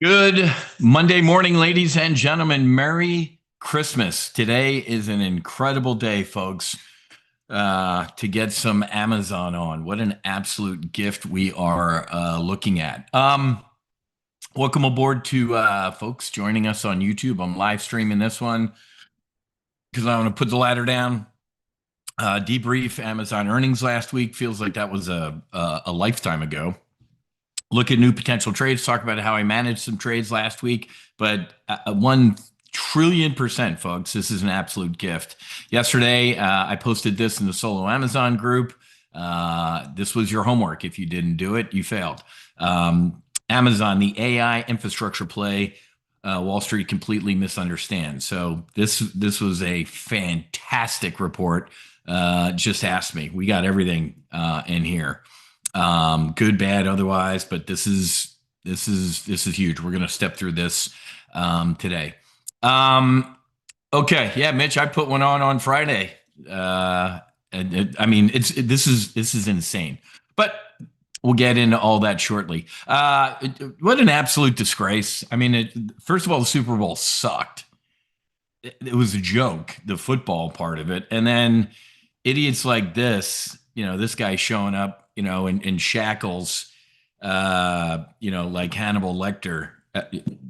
Good Monday morning, ladies and gentlemen. Merry Christmas. Today is an incredible day, folks, to get some Amazon on. What an absolute gift we are looking at. Welcome aboard to folks joining us on YouTube. I'm live streaming this one because I want to put the ladder down. Debrief Amazon earnings last week. Feels like that was a lifetime ago. Look at new potential trades, talk about how I managed some trades last week, but 1 trillion percent, folks, this is an absolute gift. Yesterday, I posted this in the solo Amazon group. This was your homework. If you didn't do it, you failed. Amazon, the AI infrastructure play, Wall Street completely misunderstands. So this was a fantastic report. Just ask me. We got everything in here. Good, bad, otherwise, but this is huge. We're gonna step through this today. Okay, yeah, Mitch, I put one on Friday. I mean, this is insane, but we'll get into all that shortly. What an absolute disgrace! I mean, first of all, the Super Bowl sucked. It was a joke, the football part of it, and then idiots like this, this guy showing up, in shackles, like Hannibal Lecter.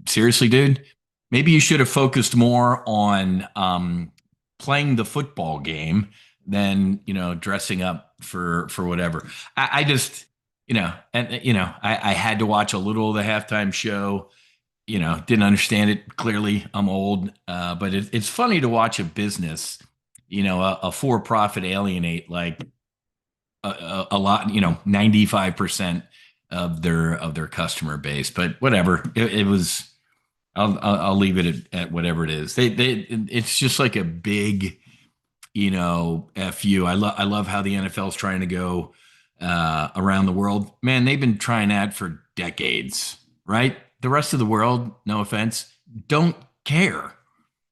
Seriously, dude, maybe you should have focused more on playing the football game than, dressing up for whatever. I just, I had to watch a little of the halftime show. Didn't understand it. Clearly, I'm old, but it's funny to watch a business, a for-profit alienate like a lot, 95% of their customer base. But whatever, it was. I'll leave it at whatever it is. It's just like a big, fu. I love how the NFL is trying to go around the world. Man, they've been trying that for decades, right? The rest of the world, no offense, don't care.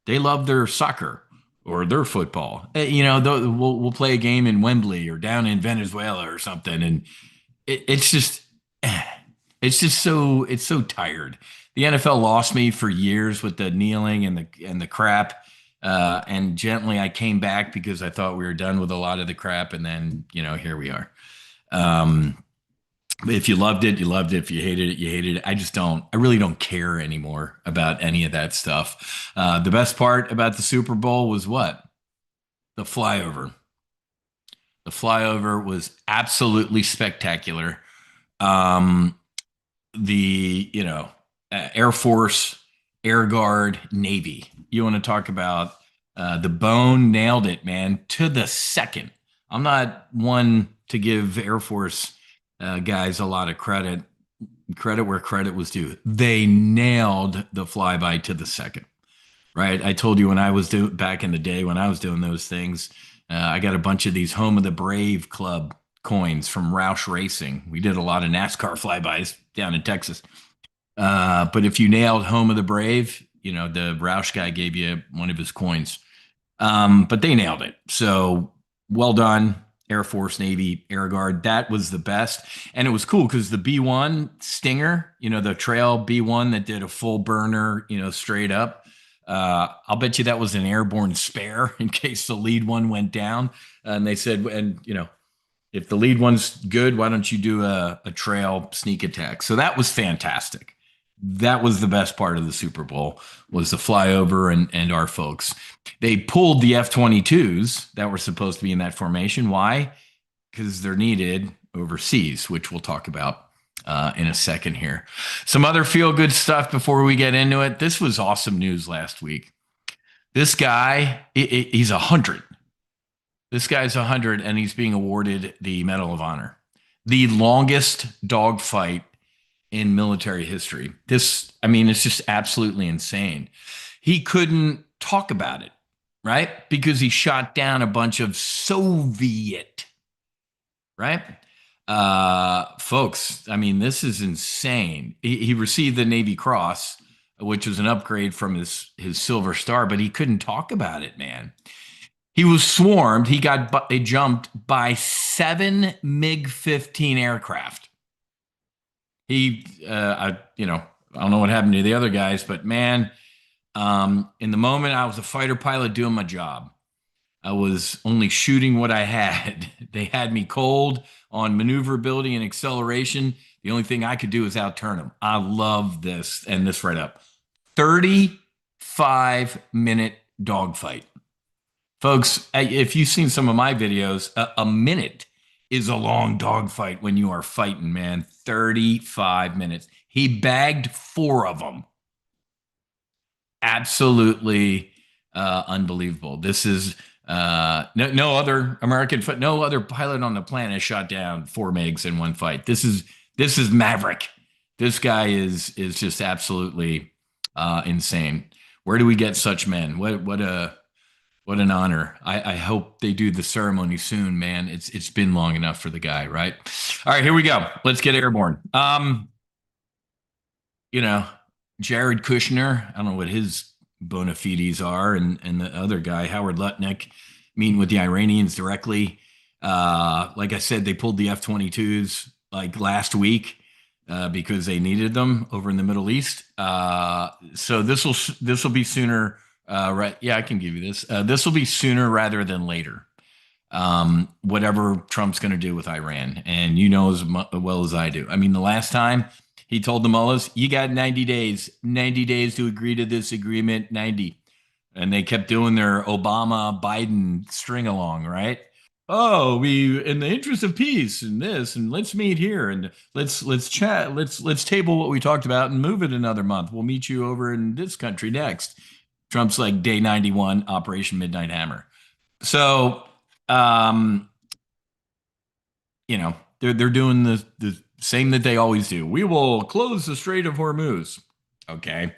They love their soccer or their football. We'll play a game in Wembley or down in Venezuela or something, and it's so tired. The NFL lost me for years with the kneeling and the crap. And gently, I came back because I thought we were done with a lot of the crap, and then here we are. If you loved it, you loved it. If you hated it, you hated it. I really don't care anymore about any of that stuff. The best part about the Super Bowl was what? The flyover. The flyover was absolutely spectacular. Air Force, Air Guard, Navy. You want to talk about the bone nailed it, man, to the second. I'm not one to give Air Force guys a lot of credit where credit was due. They nailed the flyby to the second, right? I told you when I was back in the day when I was doing those things, I got a bunch of these Home of the Brave Club coins from Roush Racing. We did a lot of NASCAR flybys down in Texas. But if you nailed Home of the Brave, the Roush guy gave you one of his coins. But they nailed it. So well done. Air Force, Navy, Air Guard. That was the best. And it was cool because the B-1 Stinger, the trail B-1 that did a full burner, straight up. I'll bet you that was an airborne spare in case the lead one went down. And they said, if the lead one's good, why don't you do a trail sneak attack? So that was fantastic. That was the best part of the Super Bowl, was the flyover and our folks. They pulled the F-22s that were supposed to be in that formation. Why? Because they're needed overseas, which we'll talk about in a second here. Some other feel-good stuff before we get into it. This was awesome news last week. This guy, he's 100. This guy's 100, and he's being awarded the Medal of Honor. The longest dogfight in military history. It's just absolutely insane. He couldn't talk about it, right? Because he shot down a bunch of Soviet, right? Folks, this is insane. He received the Navy Cross, which was an upgrade from his Silver Star, but he couldn't talk about it, man. He was swarmed. He jumped by 7 MiG-15 aircraft. He, I don't know what happened to the other guys, but man, in the moment, I was a fighter pilot doing my job. I was only shooting what I had. They had me cold on maneuverability and acceleration. The only thing I could do is outturn them. I love this and this right up. 35-minute dogfight. Folks, if you've seen some of my videos, a minute is a long dogfight when you are fighting, man. 35 minutes. He bagged four of them. Absolutely unbelievable. This is no other no other pilot on the planet shot down four MiGs in one fight. This is Maverick. This guy is just absolutely insane. Where do we get such men? What an honor. I hope they do the ceremony soon, man. It's been long enough for the guy, right? All right, here we go. Let's get airborne. You know, Jared Kushner, I don't know what his bona fides are, and the other guy, Howard Lutnick, meeting with the Iranians directly. Like I said, they pulled the F-22s like last week because they needed them over in the Middle East. So this will be sooner. Right? Yeah, I can give you this. This will be sooner rather than later. Whatever Trump's going to do with Iran, and you know as well as I do. I mean, the last time he told the mullahs, "You got 90 days, 90 days to agree to this agreement, 90," and they kept doing their Obama Biden string along, right? Oh, we in the interest of peace and this, and let's meet here and let's chat, let's table what we talked about and move it another month. We'll meet you over in this country next. Trump's like day 91, Operation Midnight Hammer. So, um, they're doing the same that they always do. We will close the Strait of Hormuz. Okay.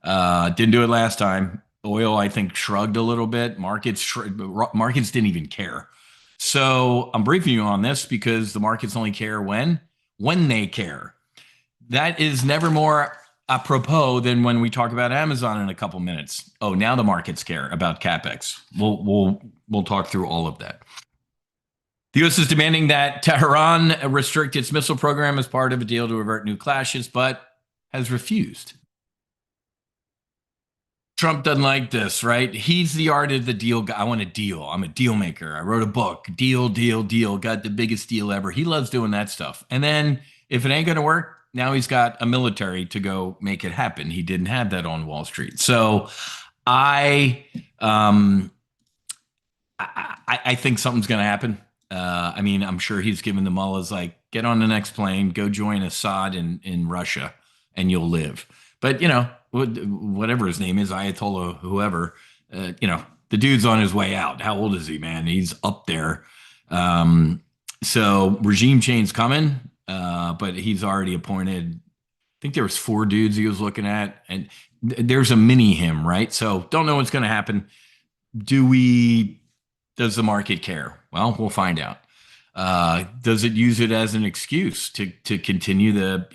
Didn't do it last time. Oil, I think, shrugged a little bit. Markets didn't even care. So I'm briefing you on this because the markets only care when they care. That is never more apropos than when we talk about Amazon in a couple minutes. Oh, now the markets care about capex. We'll talk through all of that. The U.S. is demanding that Tehran restrict its missile program as part of a deal to avert new clashes, but has refused. Trump doesn't like this, right? He's the art of the deal guy. I want a deal. I'm a deal maker. I wrote a book. Deal, deal, deal. Got the biggest deal ever. He loves doing that stuff. And then if it ain't going to work, now he's got a military to go make it happen. He didn't have that on Wall Street. So I think something's going to happen. I mean, I'm sure he's given the mullahs like, get on the next plane, go join Assad in Russia, and you'll live. But whatever his name is, Ayatollah, whoever, the dude's on his way out. How old is he, man? He's up there. So regime change coming, but he's already appointed. I think there was four dudes he was looking at, and there's a mini him, right? So don't know what's going to happen. Does the market care? Well, we'll find out. Does it use it as an excuse to continue the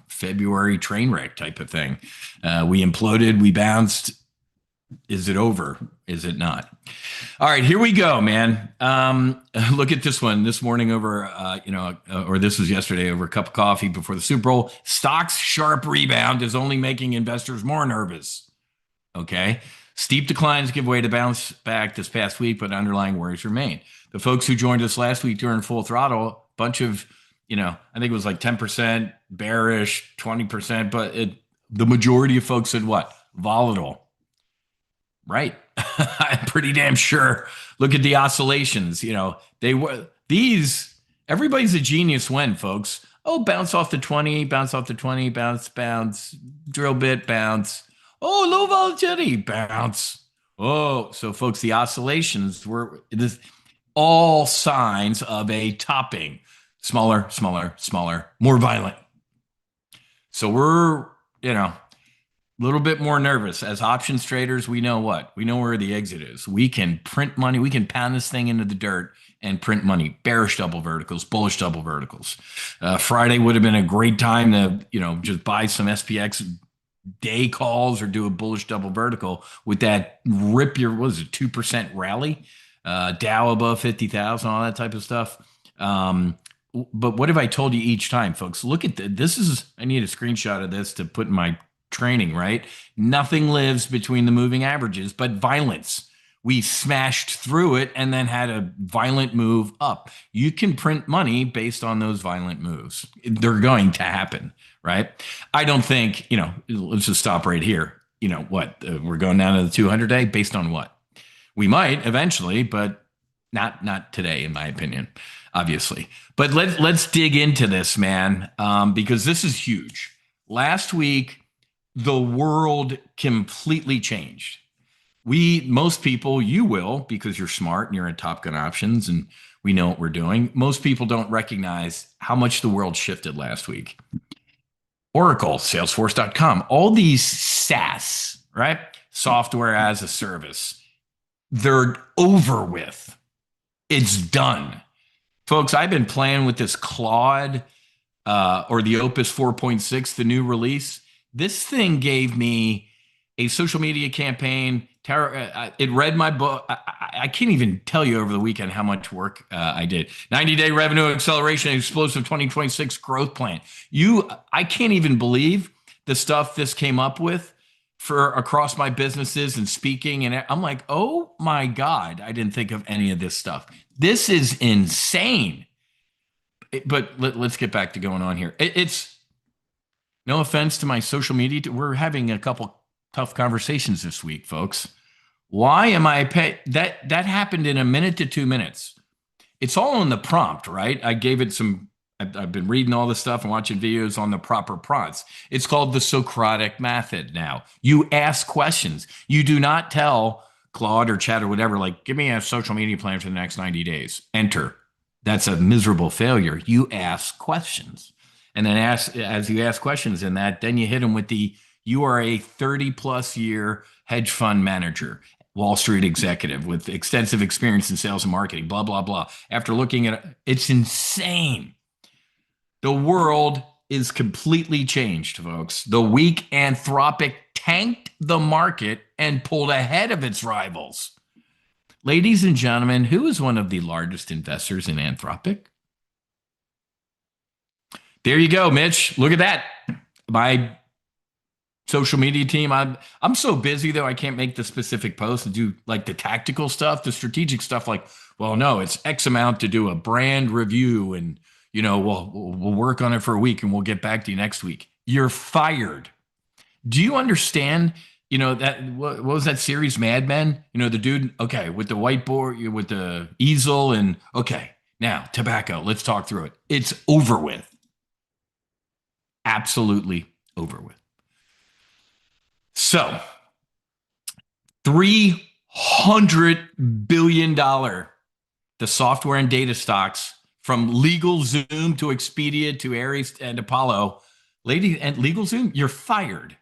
February train wreck type of thing? We imploded, we bounced. Is it over? Is it not? All right, here we go, man. Look at this one this morning over, or this was yesterday over a cup of coffee before the Super Bowl. Stock's sharp rebound is only making investors more nervous. Okay. Steep declines give way to bounce back this past week, but underlying worries remain. The folks who joined us last week during Full Throttle, bunch of, I think it was like 10% bearish, 20%, but the majority of folks said what? Volatile. Right. I'm pretty damn sure. Look at the oscillations. Everybody's a genius when, folks. Oh, bounce off the 20, bounce off the 20, bounce, drill bit, bounce. Oh, low volatility, bounce. Oh, so folks, the oscillations were all signs of a topping. Smaller, smaller, smaller, more violent. So we're, a little bit more nervous. As options traders, we know what? We know where the exit is. We can print money. We can pound this thing into the dirt and print money. Bearish double verticals, bullish double verticals. Friday would have been a great time to, just buy some SPX day calls or do a bullish double vertical with that rip your, 2% rally, Dow above 50,000, all that type of stuff. but what have I told you each time, folks? Look at this is I need a screenshot of this to put in my training, right? Nothing lives between the moving averages but violence. We smashed through it and then had a violent move up. You can print money based on those violent moves. They're going to happen, right? I don't think, let's just stop right here. What? We're going down to the 200 day based on what? We might eventually, but not today, in my opinion, obviously. But let's dig into this, man, because this is huge. Last week, the world completely changed. Most people, you will, because you're smart and you're at Top Gun Options and we know what we're doing. Most people don't recognize how much the world shifted last week. Oracle, Salesforce.com, all these SaaS, right? Software as a service, they're over with. It's done. Folks, I've been playing with this Claude or the Opus 4.6, the new release. This thing gave me a social media campaign. It read my book. I can't even tell you over the weekend how much work I did. 90-day revenue acceleration, explosive 2026 growth plan. I can't even believe the stuff this came up with for across my businesses and speaking. And I'm like, oh my God, I didn't think of any of this stuff. This is insane. But let's get back to going on here. It's no offense to my social media. We're having a couple tough conversations this week, folks. Why am I that happened in a minute to 2 minutes? It's all in the prompt, right? I gave it some. I've been reading all this stuff and watching videos on the proper prompts. It's called the Socratic method. Now you ask questions. You do not tell Claude or Chat or whatever, like, give me a social media plan for the next 90 days. Enter. That's a miserable failure. You ask questions. And then as you ask questions in that, then you hit them with you are a 30 plus year hedge fund manager, Wall Street executive with extensive experience in sales and marketing, blah, blah, blah. After looking at it, it's insane. The world is completely changed, folks. The weak Anthropic tanked the market and pulled ahead of its rivals. Ladies and gentlemen, who is one of the largest investors in Anthropic? There you go, Mitch. Look at that. My social media team. I'm so busy though I can't make the specific posts and do like the tactical stuff, the strategic stuff. Like, well, no, it's X amount to do a brand review, and we'll work on it for a week and we'll get back to you next week. You're fired. Do you understand? That what was that series, Mad Men? The dude, okay, with the whiteboard, with the easel, and okay, now tobacco. Let's talk through it. It's over with. Absolutely over with. So, $300 billion, the software and data stocks from LegalZoom to Expedia to Ares and Apollo. Lady and LegalZoom, you're fired.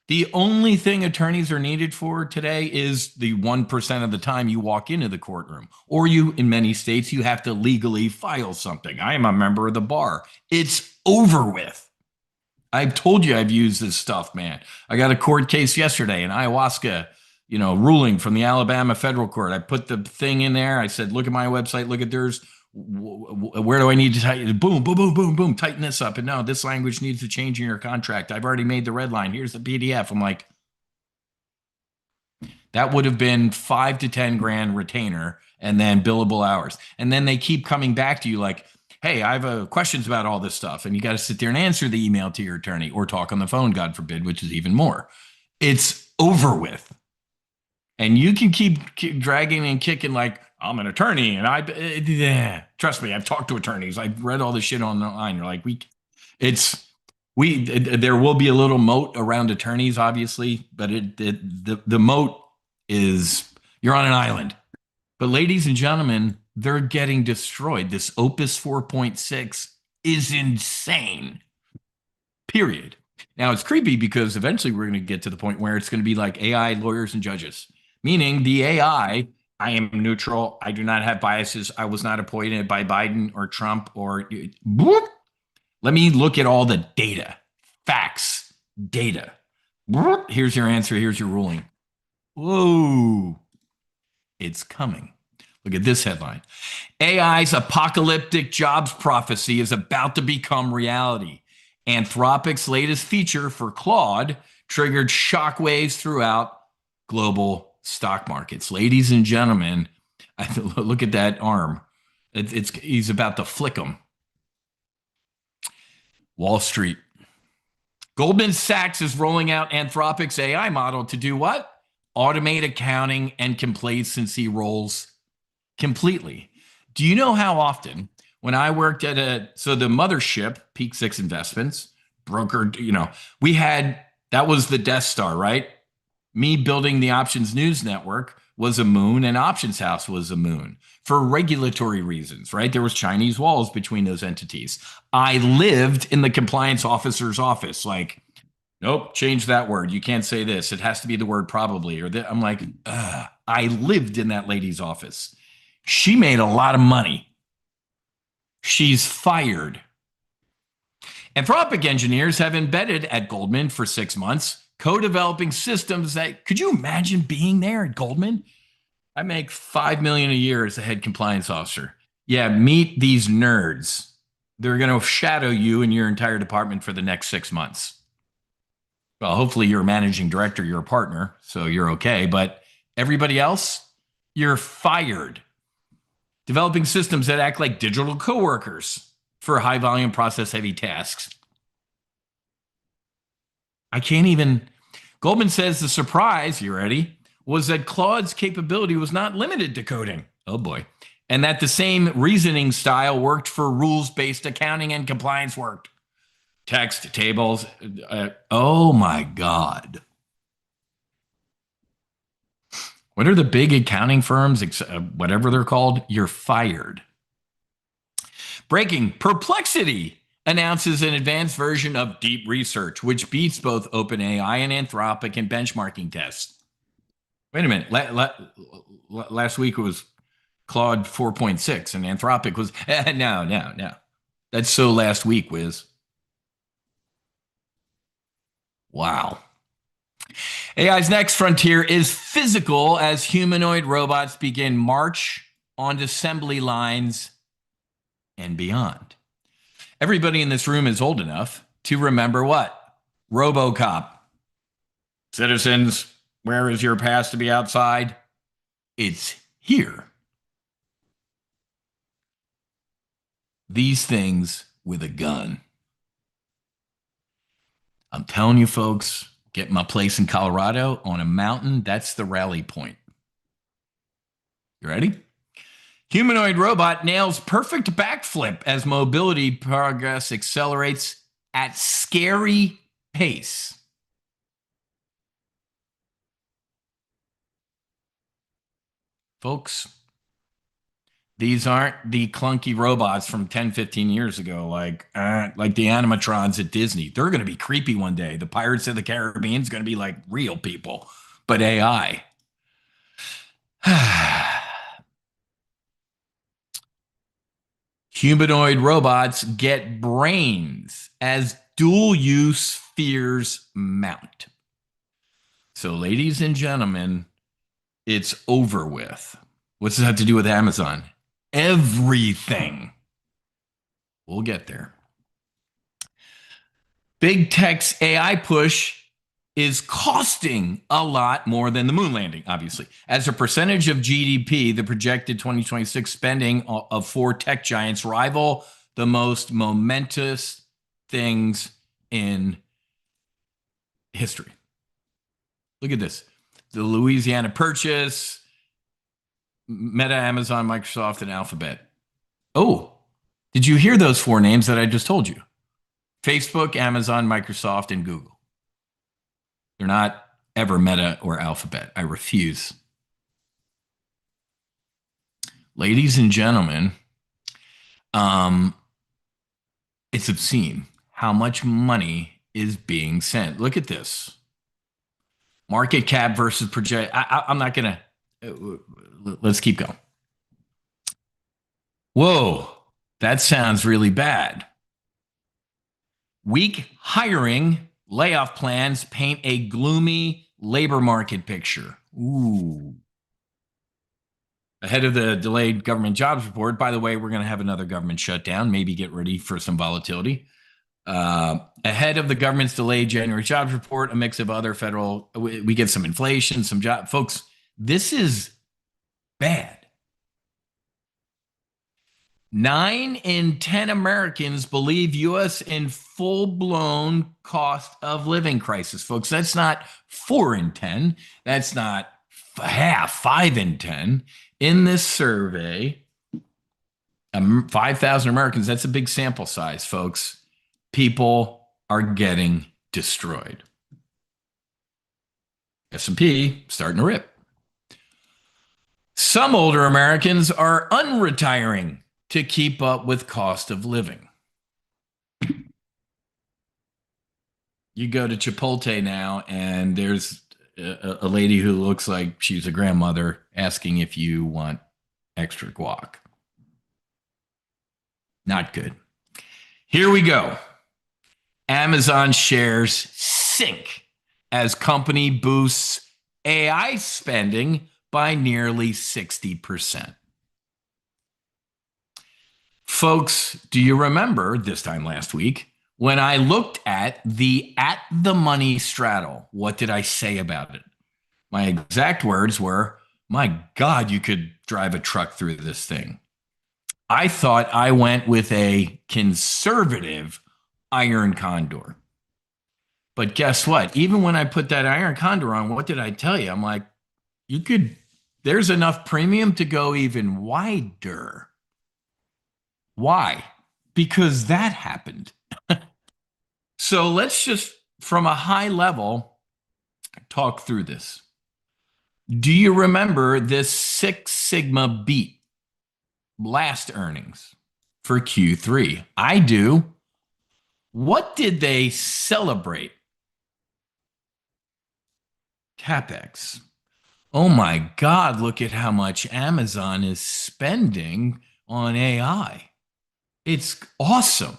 The only thing attorneys are needed for today is the 1% of the time you walk into the courtroom, or in many states, you have to legally file something. I am a member of the bar. It's over with. I've told you I've used this stuff, man. I got a court case yesterday, an ayahuasca, ruling from the Alabama federal court. I put the thing in there. I said, look at my website, look at theirs. Where do I need to tighten? Boom, boom, boom, boom, boom. Tighten this up. And no, this language needs to change in your contract. I've already made the red line. Here's the PDF. I'm like, that would have been 5 to 10 grand retainer and then billable hours. And then they keep coming back to you like, hey, I have questions about all this stuff. And you got to sit there and answer the email to your attorney or talk on the phone, God forbid, which is even more. It's over with. And you can keep dragging and kicking like, I'm an attorney, and trust me, I've talked to attorneys. I've read all this shit online. You're like, there will be a little moat around attorneys, obviously, but the moat is you're on an island. But ladies and gentlemen, they're getting destroyed. This Opus 4.6 is insane. Period. Now it's creepy because eventually we're going to get to the point where it's going to be like AI lawyers and judges, meaning the AI. I am neutral. I do not have biases. I was not appointed by Biden or Trump or whoop. Let me look at all the data, facts, data. Whoop. Here's your answer. Here's your ruling. Whoa, it's coming. Look at this headline. AI's apocalyptic jobs prophecy is about to become reality. Anthropic's latest feature for Claude triggered shockwaves throughout global stock markets. Ladies and gentlemen, look at that arm. He's about to flick them. Wall Street. Goldman Sachs is rolling out Anthropic's AI model to do what? Automate accounting and complacency roles completely. Do you know how often when I worked at the mothership, Peak Six Investments, brokered, that was the Death Star, right? Me building the Options News Network was a moon, and Options House was a moon for regulatory reasons, right? There was Chinese walls between those entities. I lived in the compliance officer's office, like, nope, change that word. You can't say this. It has to be the word probably. I'm like, I lived in that lady's office. She made a lot of money. She's fired. Anthropic engineers have embedded at Goldman for 6 months, co-developing systems that, could you imagine being there at Goldman? I make $5 million a year as a head compliance officer. Yeah, meet these nerds. They're going to shadow you and your entire department for the next 6 months. Well, hopefully you're a managing director, you're a partner, so you're okay. But everybody else, you're fired. Developing systems that act like digital coworkers for high volume process heavy tasks. Goldman says the surprise, you ready, was that Claude's capability was not limited to coding. Oh boy. And that the same reasoning style worked for rules-based accounting and compliance work. Text, tables. Oh my God. What are the big accounting firms, whatever they're called? You're fired. Breaking. Perplexity announces an advanced version of deep research, which beats both OpenAI and Anthropic in benchmarking tests. Wait a minute. Last week it was Claude 4.6 and Anthropic was, no. That's so last week, Wiz. Wow. AI's next frontier is physical as humanoid robots begin march on assembly lines and beyond. Everybody in this room is old enough to remember what? RoboCop. Citizens, where is your pass to be outside? It's here. These things with a gun. I'm telling you, folks, get my place in Colorado on a mountain. That's the rally point. You ready? Humanoid robot nails perfect backflip as mobility progress accelerates at scary pace. Folks, these aren't the clunky robots from 10, 15 years ago, like the animatrons at Disney. They're going to be creepy one day. The Pirates of the Caribbean is going to be like real people, but AI. Humanoid robots get brains as dual-use spheres mount. So, ladies and gentlemen, it's over with. What's this have to do with Amazon? Everything. We'll get there. Big tech's AI push is costing a lot more than the moon landing, obviously. As a percentage of GDP, the projected 2026 spending of 4 tech giants rival the most momentous things in history. Look at this. The Louisiana Purchase, Meta, Amazon, Microsoft, and Alphabet. Oh, did you hear those 4 names that I just told you? Facebook, Amazon, Microsoft, and Google. They're not ever Meta or Alphabet. I refuse. Ladies and gentlemen, it's obscene how much money is being sent. Look at this. Market cap versus project. I'm not going to. Let's keep going. Whoa, that sounds really bad. Weak hiring, layoff plans paint a gloomy labor market picture. Ooh. Ahead of the delayed government jobs report, by the way, we're going to have another government shutdown, maybe get ready for some volatility. Ahead of the government's delayed January jobs report, a mix of other federal, we get some inflation, some job. Folks, this is bad. 9 in 10 Americans believe U.S. in full-blown cost of living crisis, folks. That's not 4 in 10. That's not half, 5 in 10. In this survey, 5,000 Americans, that's a big sample size, folks. People are getting destroyed. S&P starting to rip. Some older Americans are unretiring to keep up with cost of living. You go to Chipotle now, and there's a lady who looks like she's a grandmother asking if you want extra guac. Not good. Here we go. Amazon shares sink as company boosts AI spending by nearly 60%. Folks, do you remember this time last week when I looked at the money straddle? What did I say about it? My exact words were, my God, you could drive a truck through this thing. I thought I went with a conservative iron condor. But guess what? Even when I put that iron condor on, what did I tell you? I'm like, there's enough premium to go even wider. Why? Because that happened. So let's just, from a high level, talk through this. Do you remember this Six Sigma beat last earnings for Q3? I do. What did they celebrate? CapEx. Oh my God, look at how much Amazon is spending on AI. It's awesome.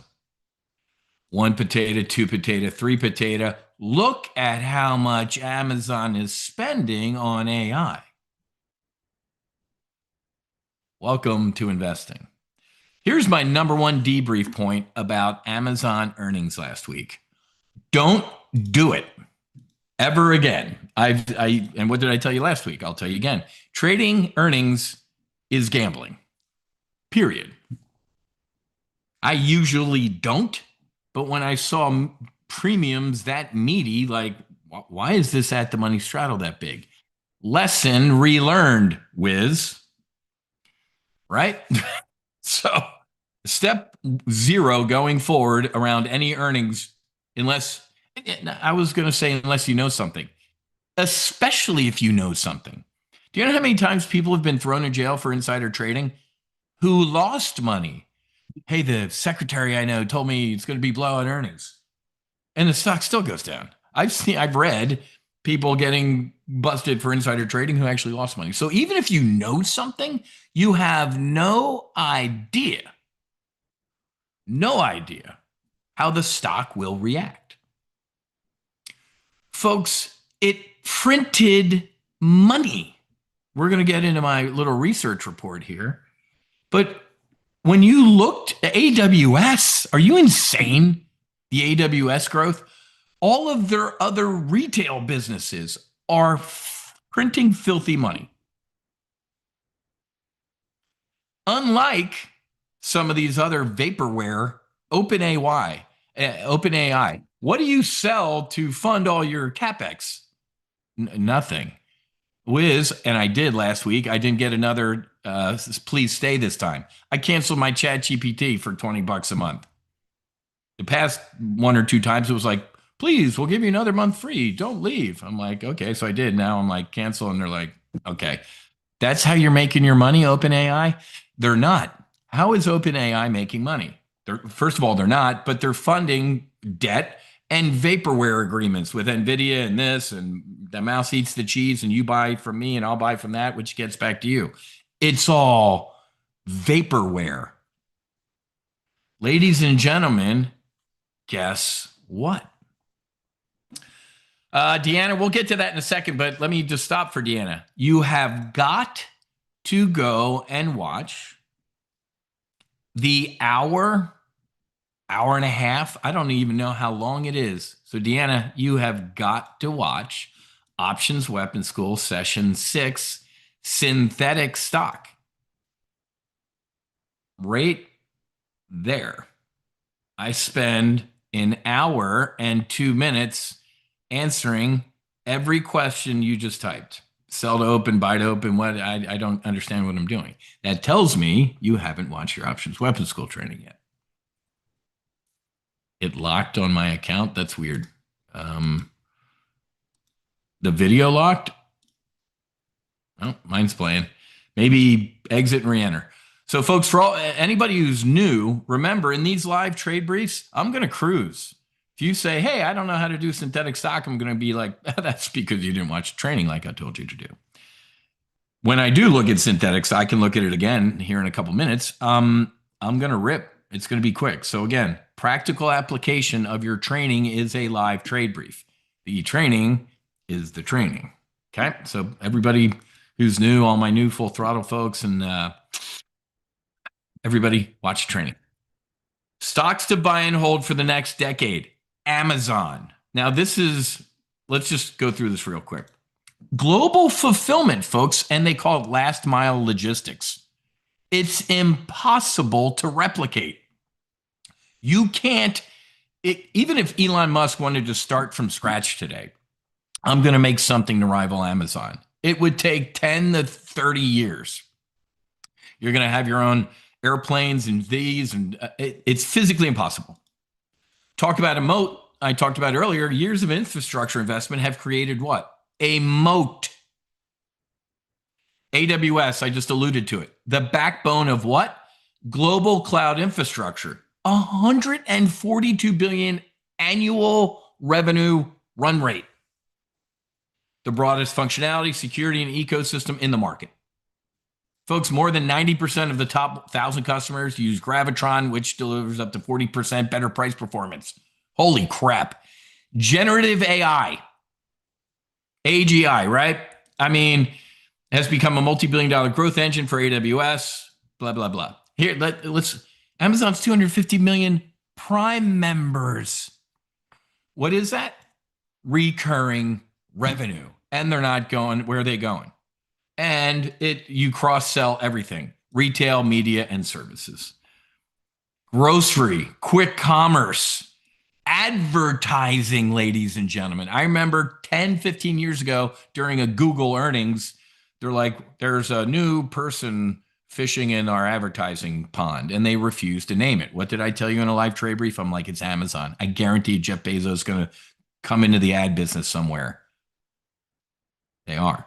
1 potato, 2 potato, 3 potato. Look at how much Amazon is spending on AI. Welcome to investing. Here's my number one debrief point about Amazon earnings last week. Don't do it ever again. And what did I tell you last week? I'll tell you again. Trading earnings is gambling. Period. I usually don't, but when I saw premiums that meaty, like, why is this at the money straddle that big? Lesson relearned, Wiz. Right? So step 0 going forward around any earnings, unless you know something, especially if you know something. Do you know how many times people have been thrown in jail for insider trading who lost money? Hey, the secretary I know told me it's going to be blowout earnings, and the stock still goes down. I've read people getting busted for insider trading who actually lost money. So even if you know something, you have no idea how the stock will react. Folks, it printed money. We're going to get into my little research report here. But when you looked at AWS, are you insane? The AWS growth, all of their other retail businesses are printing filthy money. Unlike some of these other vaporware, OpenAI, what do you sell to fund all your CapEx? Nothing. Wiz, and I did last week, I didn't get another please stay this time. I canceled my ChatGPT for $20 a month. The past 1 or 2 times it was like, please, we'll give you another month free. Don't leave. I'm like, okay. So I did. Now I'm like, cancel. And they're like, okay. That's how you're making your money, OpenAI? They're not. How is OpenAI making money? First of all, they're not, but they're funding debt and vaporware agreements with NVIDIA and this, and the mouse eats the cheese, and you buy from me and I'll buy from that, which gets back to you. It's all vaporware. Ladies and gentlemen, guess what? Deanna, we'll get to that in a second, but let me just stop for Deanna. You have got to go and watch the hour and a half. I don't even know how long it is. So, Deanna, you have got to watch Options Weapon School Session 6, Synthetic Stock. Right there. I spend an hour and 2 minutes answering every question you just typed. Sell to open, buy to open, what? I don't understand what I'm doing. That tells me you haven't watched your Options Weapon School training yet. It locked on my account. That's weird. The video locked. Oh, mine's playing. Maybe exit and re-enter. So, folks, for anybody who's new, remember in these live trade briefs, I'm going to cruise. If you say, "Hey, I don't know how to do synthetic stock," I'm going to be like, "That's because you didn't watch training like I told you to do." When I do look at synthetics, I can look at it again here in a couple minutes. I'm going to rip. It's going to be quick. So again, practical application of your training is a live trade brief. The training is the training. Okay. So everybody who's new, all my new full throttle folks, and everybody watch training. Stocks to buy and hold for the next decade. Amazon. Now let's just go through this real quick. Global fulfillment, folks, and they call it last mile logistics. It's impossible to replicate. You can't, even if Elon Musk wanted to start from scratch today, I'm going to make something to rival Amazon. It would take 10 to 30 years. You're going to have your own airplanes and these, and it's physically impossible. Talk about a moat. I talked about earlier, years of infrastructure investment have created what? A moat. AWS, I just alluded to it. The backbone of what? Global cloud infrastructure. 142 billion annual revenue run rate. The broadest functionality, security, and ecosystem in the market. Folks, more than 90% of the top 1,000 customers use Gravitron, which delivers up to 40% better price performance. Holy crap. Generative AI. AGI, right? I mean, has become a multi-billion-dollar growth engine for AWS, blah, blah, blah. Here, let's Amazon's 250 million Prime members. What is that? Recurring revenue. And they're not going, where are they going? And you cross-sell everything, retail, media, and services. Grocery, quick commerce, advertising, ladies and gentlemen. I remember 10, 15 years ago during a Google earnings, they're like, there's a new person fishing in our advertising pond, and they refused to name it. What did I tell you in a live trade brief? I'm like, it's Amazon. I guarantee Jeff Bezos is going to come into the ad business somewhere. They are.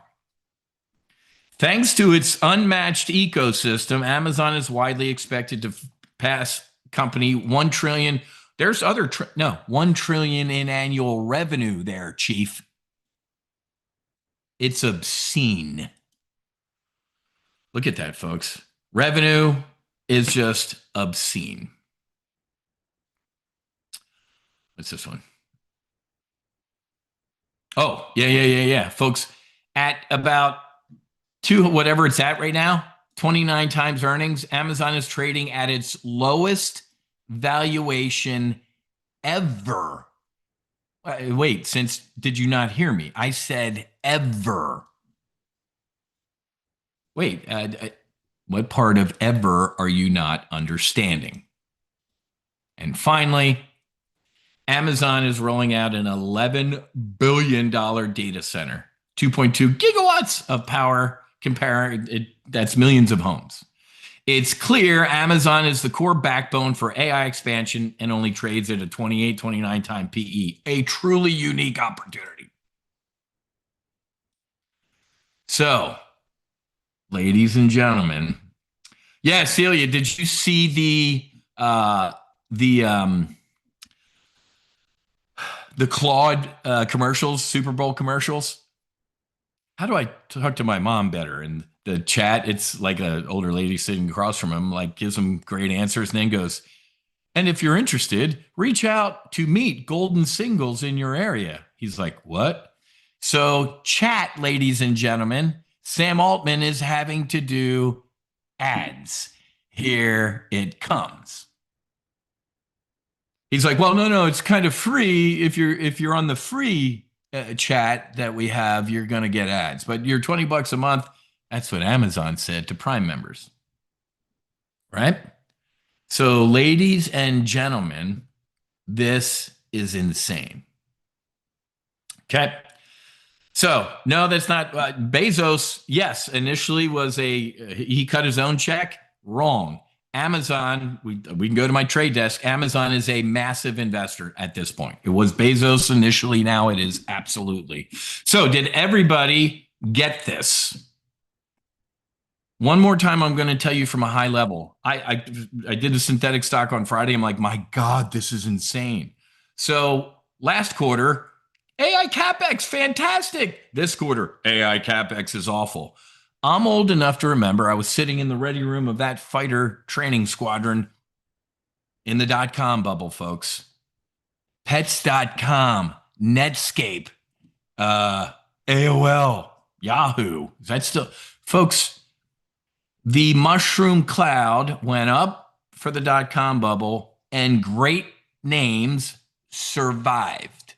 Thanks to its unmatched ecosystem, Amazon is widely expected to pass company 1 trillion. There's 1 trillion in annual revenue there, Chief. It's obscene. Look at that, folks. Revenue is just obscene. What's this one? Oh, yeah. Folks, at about whatever it's at right now, 29 times earnings, Amazon is trading at its lowest valuation ever. Wait, did you not hear me? I said ever. Wait, what part of ever are you not understanding? And finally, Amazon is rolling out an $11 billion data center, 2.2 gigawatts of power. That's millions of homes. It's clear Amazon is the core backbone for AI expansion and only trades at a 28, 29 time PE, a truly unique opportunity. So, ladies and gentlemen, yeah, Celia, did you see the Claude commercials, Super Bowl commercials? How do I talk to my mom better? In the chat, it's like an older lady sitting across from him, like gives him great answers, and then goes, and if you're interested, reach out to meet golden singles in your area. He's like, what? So chat, ladies and gentlemen, Sam Altman is having to do ads. Here it comes. He's like, well, no, it's kind of free. If you're on the free chat that we have, you're going to get ads, but you're $20 a month. That's what Amazon said to Prime members, right? So, ladies and gentlemen, this is insane. Okay. So, no, that's not Bezos. Yes, initially he cut his own check. Wrong. Amazon, we can go to my trade desk. Amazon is a massive investor at this point. It was Bezos initially. Now it is absolutely. So, did everybody get this? One more time, I'm going to tell you from a high level. I did a synthetic stock on Friday. I'm like, my God, this is insane. So last quarter, AI CapEx, fantastic. This quarter, AI CapEx is awful. I'm old enough to remember I was sitting in the ready room of that fighter training squadron in the .com bubble, folks. Pets.com, Netscape, AOL, Yahoo. Is that still, folks? The mushroom cloud went up for the .com bubble, and great names survived.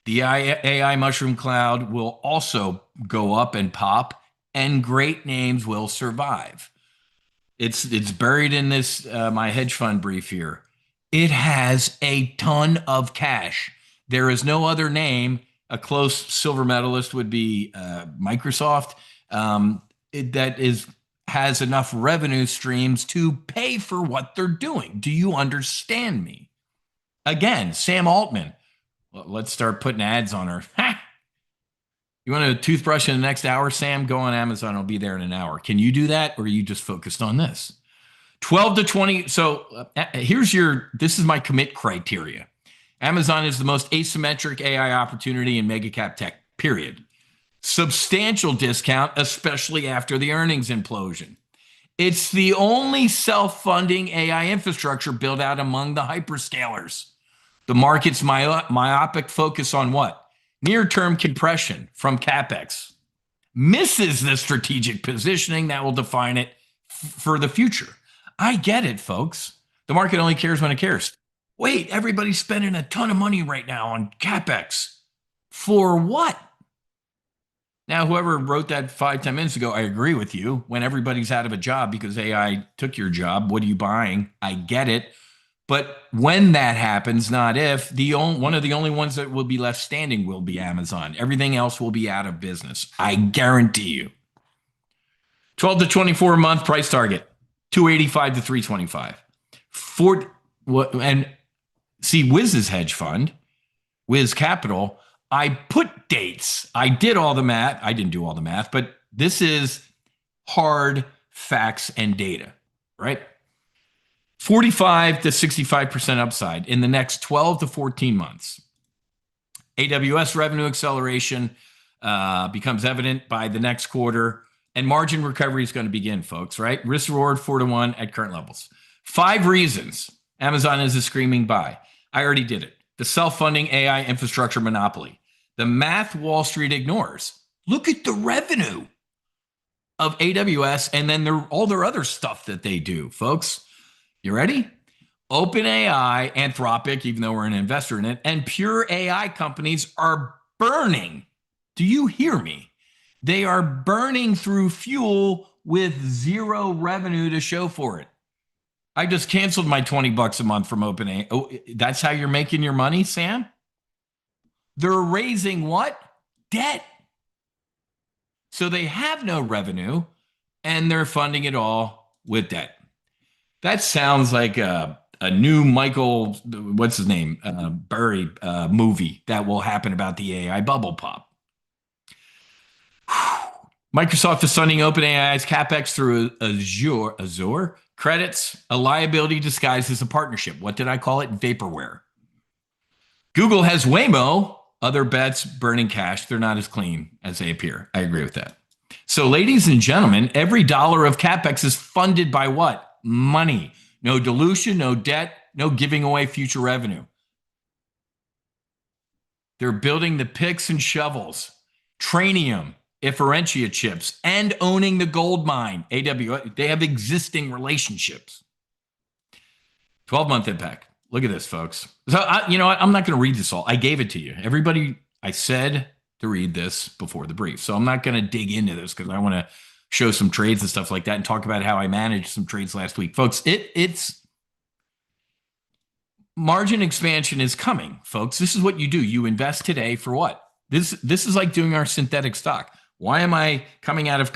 The AI mushroom cloud will also go up and pop, and great names will survive. It's buried in this my hedge fund brief here. It has a ton of cash. There is no other name. A close silver medalist would be Microsoft. Has enough revenue streams to pay for what they're doing. Do you understand me? Again, Sam Altman. Well, let's start putting ads on her. Ha! You want a toothbrush in the next hour, Sam? Go on Amazon. I'll be there in an hour. Can you do that? Or are you just focused on this? 12 to 20. So this is my commit criteria. Amazon is the most asymmetric AI opportunity in mega cap tech, period. Substantial discount, especially after the earnings implosion. It's the only self-funding AI infrastructure built out among the hyperscalers. The market's myopic focus on what? Near-term compression from CapEx misses the strategic positioning that will define it for the future. I get it, folks. The market only cares when it cares. Wait, everybody's spending a ton of money right now on CapEx. For what? Now, whoever wrote that 5-10 minutes ago, I agree with you. When everybody's out of a job because AI took your job, what are you buying? I get it. But when that happens, not if, one of the only ones that will be left standing will be Amazon. Everything else will be out of business. I guarantee you. 12 to 24 month price target, 285 to 325. And see, Wiz's hedge fund, Wiz Capital, I put dates. I did all the math. I didn't do all the math, but this is hard facts and data, right? 45 to 65% upside in the next 12 to 14 months. AWS revenue acceleration becomes evident by the next quarter, and margin recovery is going to begin, folks, right? Risk reward 4-to-1 at current levels. 5 reasons Amazon is a screaming buy. I already did it. The self-funding AI infrastructure monopoly. The math Wall Street ignores. Look at the revenue of AWS and then all their other stuff that they do, folks. You ready? OpenAI, Anthropic, even though we're an investor in it, and pure AI companies are burning. Do you hear me? They are burning through fuel with zero revenue to show for it. I just canceled my $20 a month from OpenAI. Oh, that's how you're making your money, Sam? They're raising what? Debt. So they have no revenue and they're funding it all with debt. That sounds like a new Michael, what's his name, Burry movie that will happen about the AI bubble pop. Microsoft is funding OpenAI's CapEx through Azure credits, a liability disguised as a partnership. What did I call it? Vaporware. Google has Waymo, other bets, burning cash. They're not as clean as they appear. I agree with that. So, ladies and gentlemen, every dollar of CapEx is funded by what? Money. No dilution, no debt, no giving away future revenue. They're building the picks and shovels. Trainium. Differentia chips, and owning the gold mine. AWS, they have existing relationships. 12-month impact. Look at this, folks. So, you know what? I'm not going to read this all. I gave it to you. Everybody, I said to read this before the brief. So I'm not going to dig into this because I want to show some trades and stuff like that and talk about how I managed some trades last week. Folks, it's margin expansion is coming, folks. This is what you do. You invest today for what? This is like doing our synthetic stock. Why am I coming out of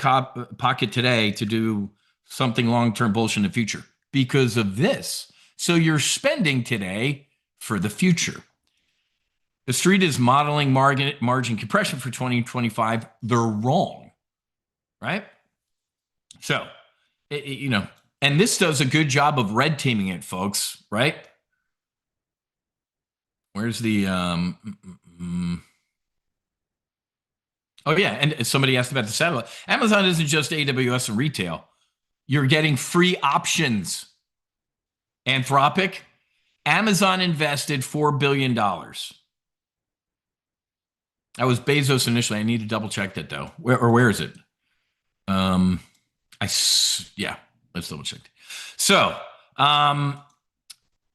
pocket today to do something long-term bullish in the future? Because of this. So you're spending today for the future. The street is modeling margin compression for 2025. They're wrong, right? So, you know, and this does a good job of red teaming it, folks, right? Where's the oh yeah, and somebody asked about the satellite. Amazon isn't just AWS and retail. You're getting free options. Anthropic, Amazon invested $4 billion. That was Bezos initially. I need to double check that though. Where is it? Yeah, let's double check. So,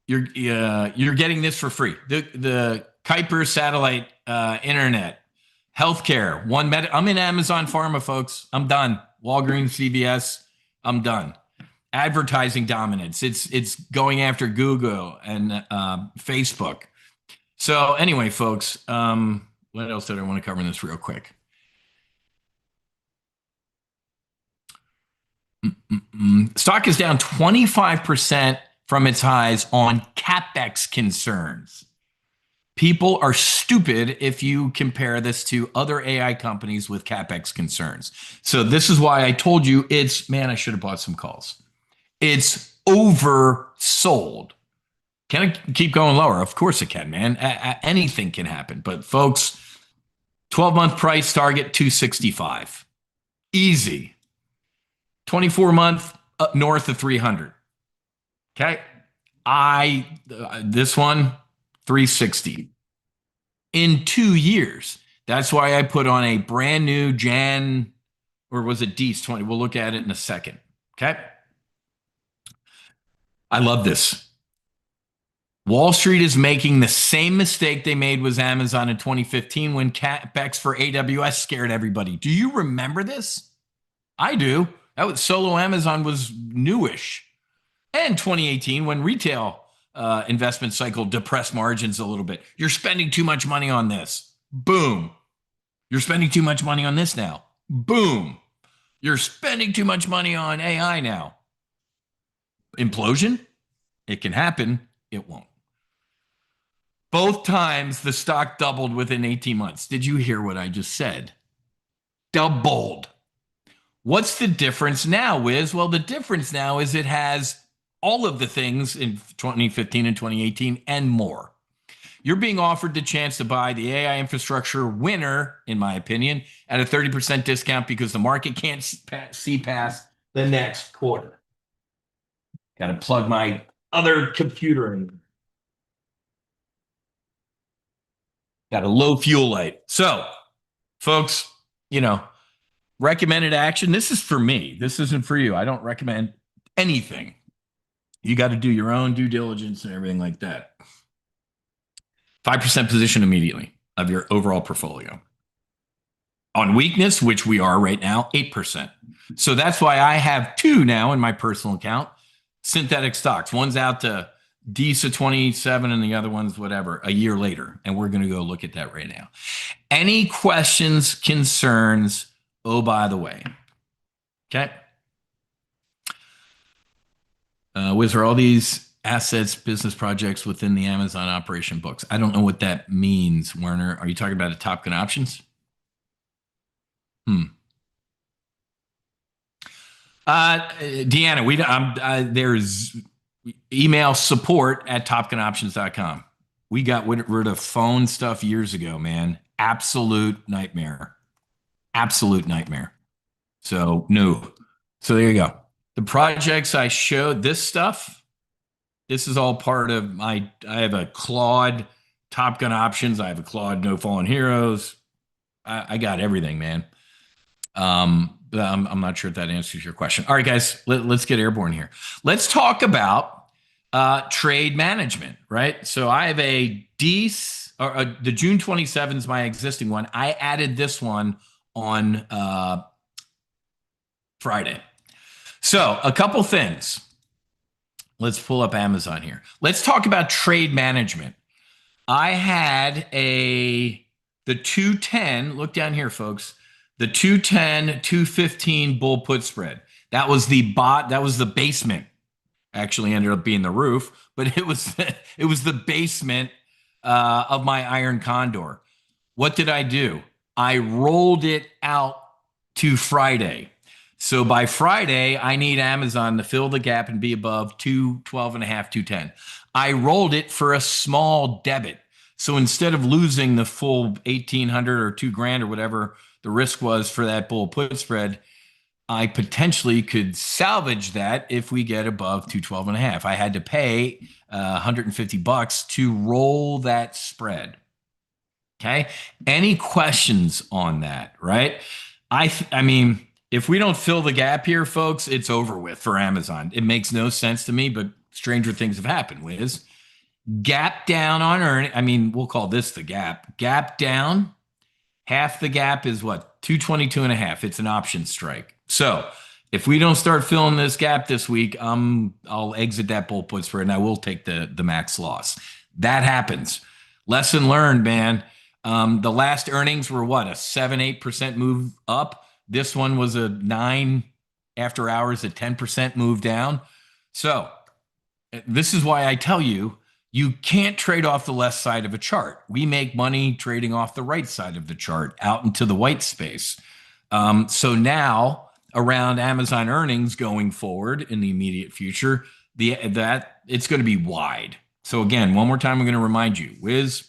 you're getting this for free. The Kuiper satellite internet, healthcare, I'm in Amazon Pharma, folks. I'm done. Walgreens, CVS, I'm done. Advertising dominance. It's going after Google and Facebook. So anyway, folks, what else did I want to cover in this real quick? Stock is down 25% from its highs on CapEx concerns. People are stupid if you compare this to other AI companies with CapEx concerns. So this is why I told you man, I should have bought some calls. It's oversold. Can it keep going lower? Of course it can, man. Anything can happen. But folks, 12-month price target 265. Easy. 24-month up north of 300. Okay. This one 360 in 2 years. That's why I put on a brand new Jan, or was it D's 20? We'll look at it in a second. Okay. I love this. Wall Street is making the same mistake they made with Amazon in 2015 when CapEx for AWS scared everybody. Do you remember this? I do. That was solo Amazon was newish. And 2018 when retail investment cycle depressed margins a little bit. You're spending too much money on this. Boom. You're spending too much money on this now. Boom. You're spending too much money on AI now. Implosion? It can happen. It won't. Both times the stock doubled within 18 months. Did you hear what I just said? Doubled. What's the difference now, Wiz? Well, the difference now is it has all of the things in 2015 and 2018 and more. You're being offered the chance to buy the AI infrastructure winner, in my opinion, at a 30% discount because the market can't see past the next quarter. Got to plug my other computer in. Got a low fuel light. So, folks, you know, recommended action. This is for me. This isn't for you. I don't recommend anything. You got to do your own due diligence and everything like that. 5% position immediately of your overall portfolio. On weakness, which we are right now, 8%. So that's why I have two now in my personal account, synthetic stocks. One's out to DISA 27 and the other one's whatever, a year later. And we're going to go look at that right now. Any questions, concerns? Oh, by the way. Okay. Wiz, are all these assets, business projects within the Amazon operation books? I don't know what that means, Werner. Are you talking about a Top Gun options? Deanna, there's email support@topgunoptions.com. We got rid of phone stuff years ago, man. Absolute nightmare. Absolute nightmare. So, no. So there you go. The projects I showed, this stuff, this is all part of I have a Claude Top Gun options. I have a Claude No Fallen Heroes. I got everything, man. But I'm not sure if that answers your question. All right, guys, let's get airborne here. Let's talk about trade management, right? So I have the June 27th is my existing one. I added this one on Friday. So a couple things. Let's pull up Amazon here. Let's talk about trade management. I had the 210, look down here, folks. The 210, 215 bull put spread. That was the basement. Actually ended up being the roof, but it was the basement of my iron condor. What did I do? I rolled it out to Friday. So by Friday, I need Amazon to fill the gap and be above 212 and a half, 210. I rolled it for a small debit. So instead of losing the full 1,800 or 2 grand or whatever the risk was for that bull put spread, I potentially could salvage that if we get above 212 and a half. I had to pay $150 to roll that spread. Okay. Any questions on that? Right. I mean, if we don't fill the gap here, folks, it's over with for Amazon. It makes no sense to me, but stranger things have happened, Wiz. Gap down on earning. I mean, we'll call this the gap. Gap down. Half the gap is what? 222 and a half. It's an option strike. So if we don't start filling this gap this week, I'll exit that bull put spread and I will take the max loss. That happens. Lesson learned, man. The last earnings were what? A 7-8% move up. This one was a 9 after hours, a 10% move down. So this is why I tell you, you can't trade off the left side of a chart. We make money trading off the right side of the chart out into the white space. So now around Amazon earnings going forward in the immediate future, that it's going to be wide. So again, one more time, I'm going to remind you, Wiz,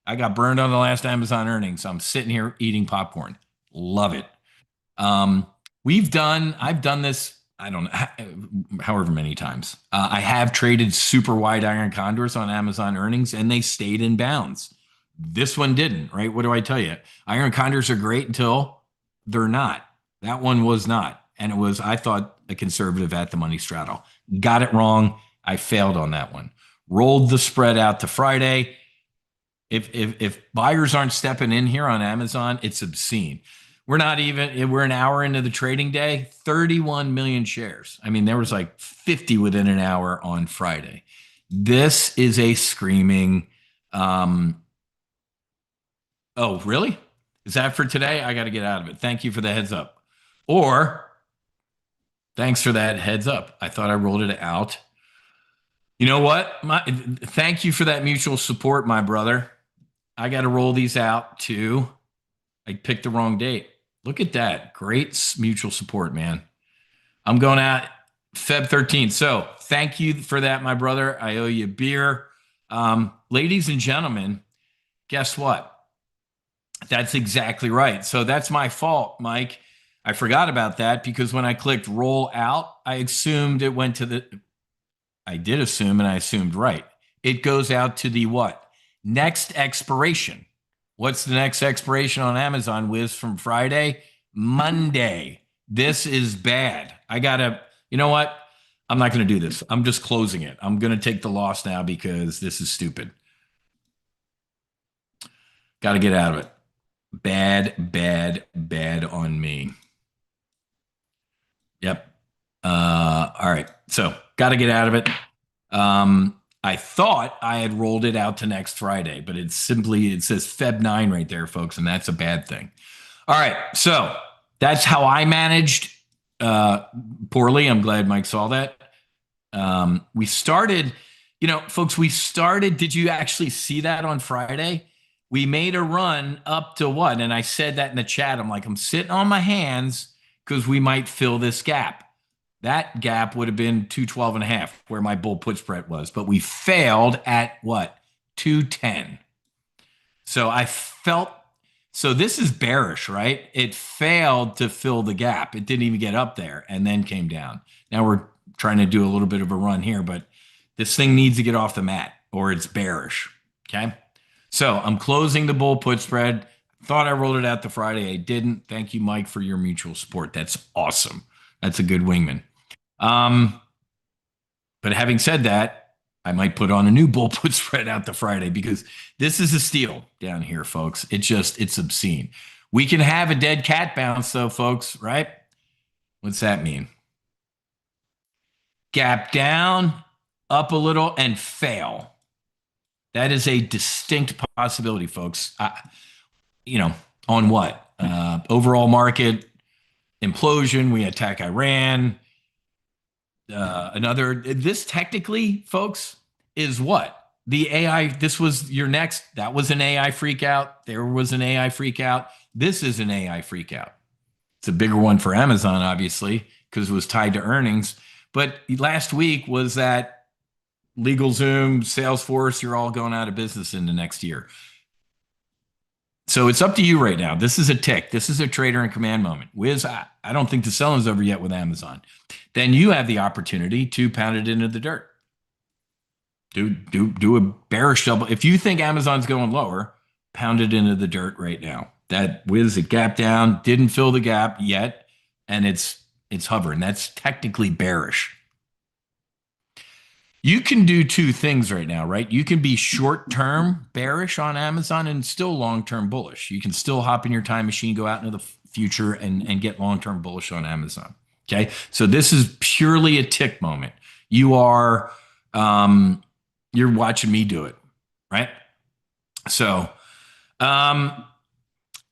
I got burned on the last Amazon earnings. I'm sitting here eating popcorn. Love it. I've done this, I don't know, however many times. I have traded super wide iron condors on Amazon earnings and they stayed in bounds. This one didn't, right? What do I tell you? Iron condors are great until they're not. That one was not. And it was, I thought, a conservative at the money straddle. Got it wrong. I failed on that one. Rolled the spread out to Friday. If buyers aren't stepping in here on Amazon, it's obscene. We're an hour into the trading day, 31 million shares. I mean, there was like 50 within an hour on Friday. This is a screaming, oh, really? Is that for today? I got to get out of it. Thank you for the heads up. Or thanks for that heads up. I thought I rolled it out. You know what? Thank you for that mutual support, my brother. I got to roll these out too. I picked the wrong date. Look at that. Great mutual support, man. I'm going out Feb 13th. So thank you for that, my brother. I owe you a beer. Ladies and gentlemen, guess what? That's exactly right. So that's my fault, Mike. I forgot about that because when I clicked roll out, I assumed it went to I did assume and I assumed right. It goes out to the what? Next expiration. What's the next expiration on Amazon, Wiz, from Friday? Monday. This is bad. You know what? I'm not going to do this. I'm just closing it. I'm going to take the loss now because this is stupid. Got to get out of it. Bad, bad, bad on me. Yep. All right. So got to get out of it. I thought I had rolled it out to next Friday, but it says Feb 9 right there, folks, and that's a bad thing. All right. So that's how I managed poorly. I'm glad Mike saw that. We started, folks, did you actually see that on Friday? We made a run up to what? And I said that in the chat. I'm like, I'm sitting on my hands because we might fill this gap. That gap would have been 212 and a half where my bull put spread was, but we failed at what? 210. So this is bearish, right? It failed to fill the gap. It didn't even get up there and then came down. Now we're trying to do a little bit of a run here, but this thing needs to get off the mat or it's bearish. Okay. So I'm closing the bull put spread. Thought I rolled it out the Friday. I didn't. Thank you, Mike, for your mutual support. That's awesome. That's a good wingman. Um, but having said that, I might put on a new bull put spread out the Friday because this is a steal down here, folks. It's obscene. We can have a dead cat bounce, though, folks, right? What's that mean? Gap down, up a little, and fail. That is a distinct possibility, folks. On what? Overall market implosion. We attack Iran. This technically, folks, is what? The AI, this was your next, that was an AI freak out. There was an AI freak out. This is an AI freak out. It's a bigger one for Amazon, obviously, because it was tied to earnings. But last week was that LegalZoom, Salesforce, you're all going out of business in the next year. So it's up to you right now. This is a tick. This is a trader in command moment. Wiz, I don't think the selling's over yet with Amazon. Then you have the opportunity to pound it into the dirt. Do a bearish double. If you think Amazon's going lower, pound it into the dirt right now. That Wiz, it gap down, didn't fill the gap yet, and it's hovering. That's technically bearish. You can do two things right now, right? You can be short-term bearish on Amazon and still long-term bullish. You can still hop in your time machine, go out into the future and get long-term bullish on Amazon. Okay. So this is purely a tick moment. You are, you're watching me do it. Right. So,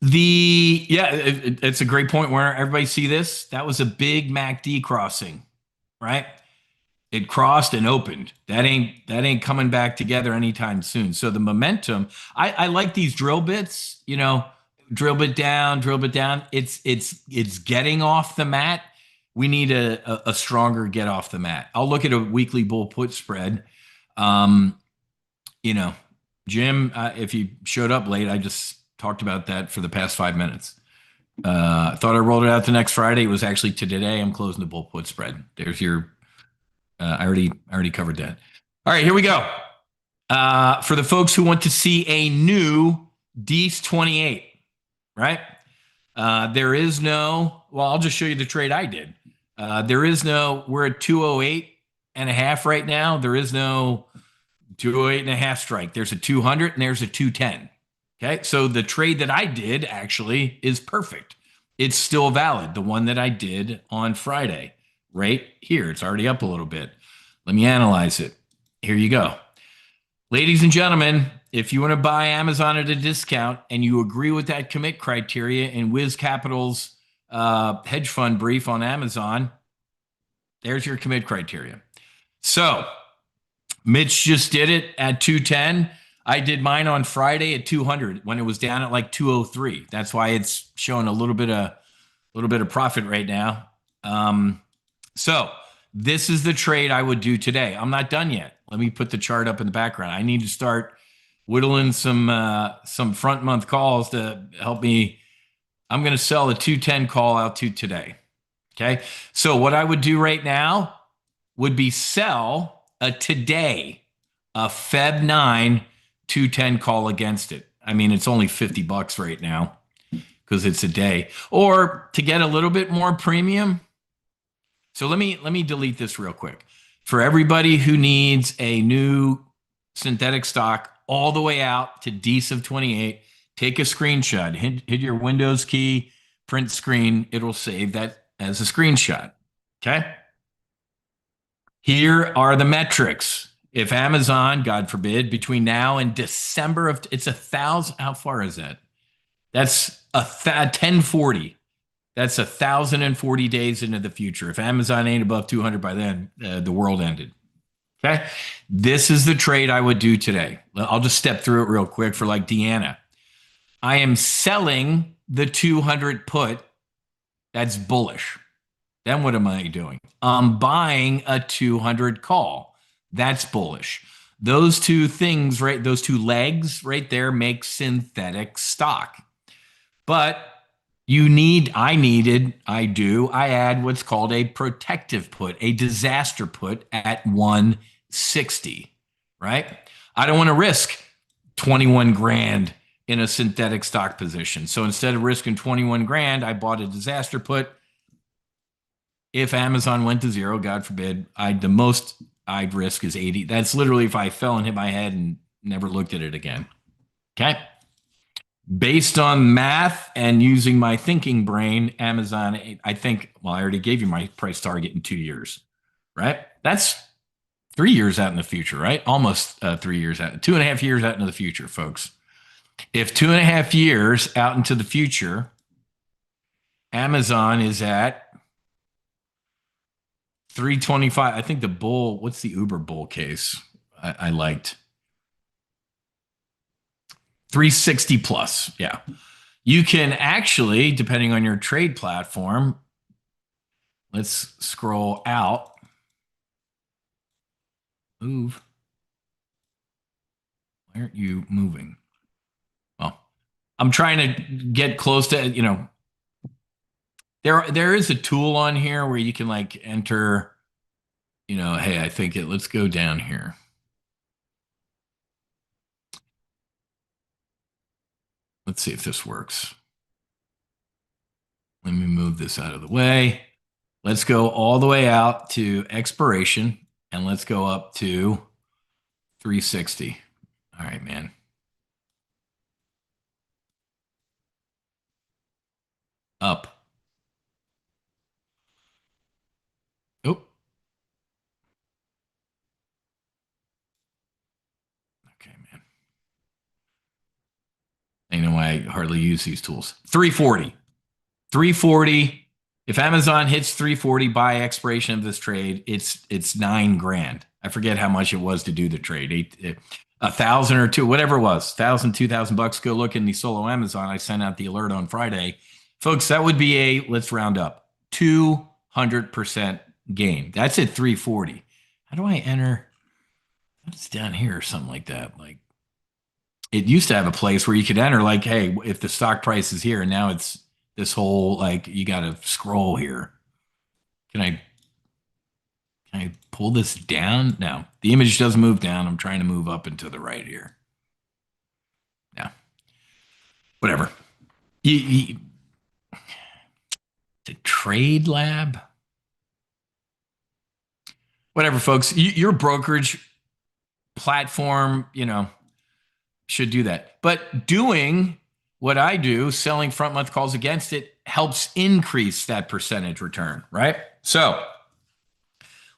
it's a great point where everybody see this. That was a big MACD crossing, right? It crossed and opened. That ain't coming back together anytime soon. So the momentum, I like these drill bits, drill bit down, drill bit down. It's getting off the mat. We need a stronger get off the mat. I'll look at a weekly bull put spread. Jim, if you showed up late, I just talked about that for the past 5 minutes. I thought I rolled it out the next Friday. It was actually to today. I'm closing the bull put spread. There's your, I already covered that. All right, here we go. For the folks who want to see a new Dees 28, right? There is no, well, I'll just show you the trade I did. We're at 208 and a half right now. There is no 208 and a half strike. There's a 200 and there's a 210. Okay. So the trade that I did actually is perfect. It's still valid. The one that I did on Friday right here. It's already up a little bit. Let me analyze it. Here you go. Ladies and gentlemen, if you want to buy Amazon at a discount and you agree with that commit criteria in Wiz Capital's hedge fund brief on Amazon, there's your commit criteria. So Mitch just did it at 210. I did mine on Friday at 200 when it was down at like 203. That's why it's showing a little bit of profit right now. So this is the trade I would do today. I'm not done yet. Let me put the chart up in the background. I need to start whittling some front month calls to help me. I'm going to sell a 210 call out to today. Okay. So what I would do right now would be sell a Feb 9 210 call against it. I mean, it's only $50 right now because it's a day. Or to get a little bit more premium. So let me delete this real quick. For everybody who needs a new synthetic stock all the way out to Dees of 28, take a screenshot, hit your Windows key, print screen. It'll save that as a screenshot. Okay. Here are the metrics. If Amazon, God forbid, between now and December of, it's 1,000. How far is that? That's 1040. That's 1,040 days into the future. If Amazon ain't above 200 by then, the world ended. Okay. This is the trade I would do today. I'll just step through it real quick for like Deanna. I am selling the 200 put. That's bullish. Then what am I doing? I'm buying a 200 call. That's bullish. Those two things, right? Those two legs right there make synthetic stock. But I add what's called a protective put, a disaster put at 160, right? I don't want to risk 21 grand in a synthetic stock position. So instead of risking 21 grand, I bought a disaster put. If Amazon went to zero, God forbid, the most I'd risk is 80. That's literally if I fell and hit my head and never looked at it again. Okay. Based on math and using my thinking brain, Amazon, I think, well, I already gave you my price target in 2 years, right? That's 3 years out in the future, right? Almost 3 years out, 2.5 years out into the future, folks. If 2.5 years out into the future, Amazon is at 325. I think the bull, what's the Uber bull case I liked? 360 plus. Yeah. You can actually, depending on your trade platform, let's scroll out. Move. Why aren't you moving? Well, I'm trying to get close to, there is a tool on here where you can like enter, hey, I think let's go down here. Let's see if this works. Let me move this out of the way. Let's go all the way out to expiration and let's go up to 360. All right, man. Up. Oh, okay, man. I know why I hardly use these tools. 340. 340. If Amazon hits 340 by expiration of this trade, it's 9 grand. I forget how much it was to do the trade. 1,000 or two, whatever it was, 1,000, 2,000 bucks. Go look in the solo Amazon. I sent out the alert on Friday. Folks, that would be let's round up, 200% gain. That's at 340. How do I enter? It's down here or something like that. Like it used to have a place where you could enter like, hey, if the stock price is here, and now it's this whole like you got to scroll here. Can I pull this down? No, the image doesn't move down. I'm trying to move up and to the right here. Yeah, whatever. The trade lab, whatever, folks. Your brokerage platform, should do that. But doing what I do, selling front month calls against it, helps increase that percentage return, right? So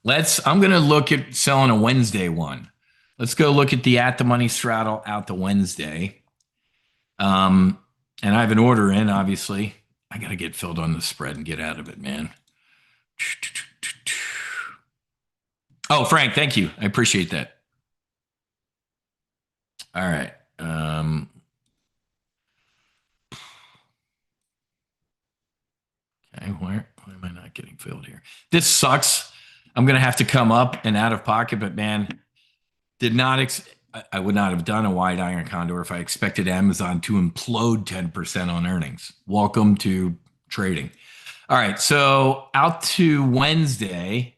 I'm going to look at selling a Wednesday one. Let's go look at the at the money straddle out the Wednesday. And I have an order in, obviously. I got to get filled on the spread and get out of it, man. Oh, Frank, thank you. I appreciate that. All right. Okay, why am I not getting filled here? This sucks. I'm going to have to come up and out of pocket, but man, I would not have done a wide iron condor if I expected Amazon to implode 10% on earnings. Welcome to trading. All right, so out to Wednesday.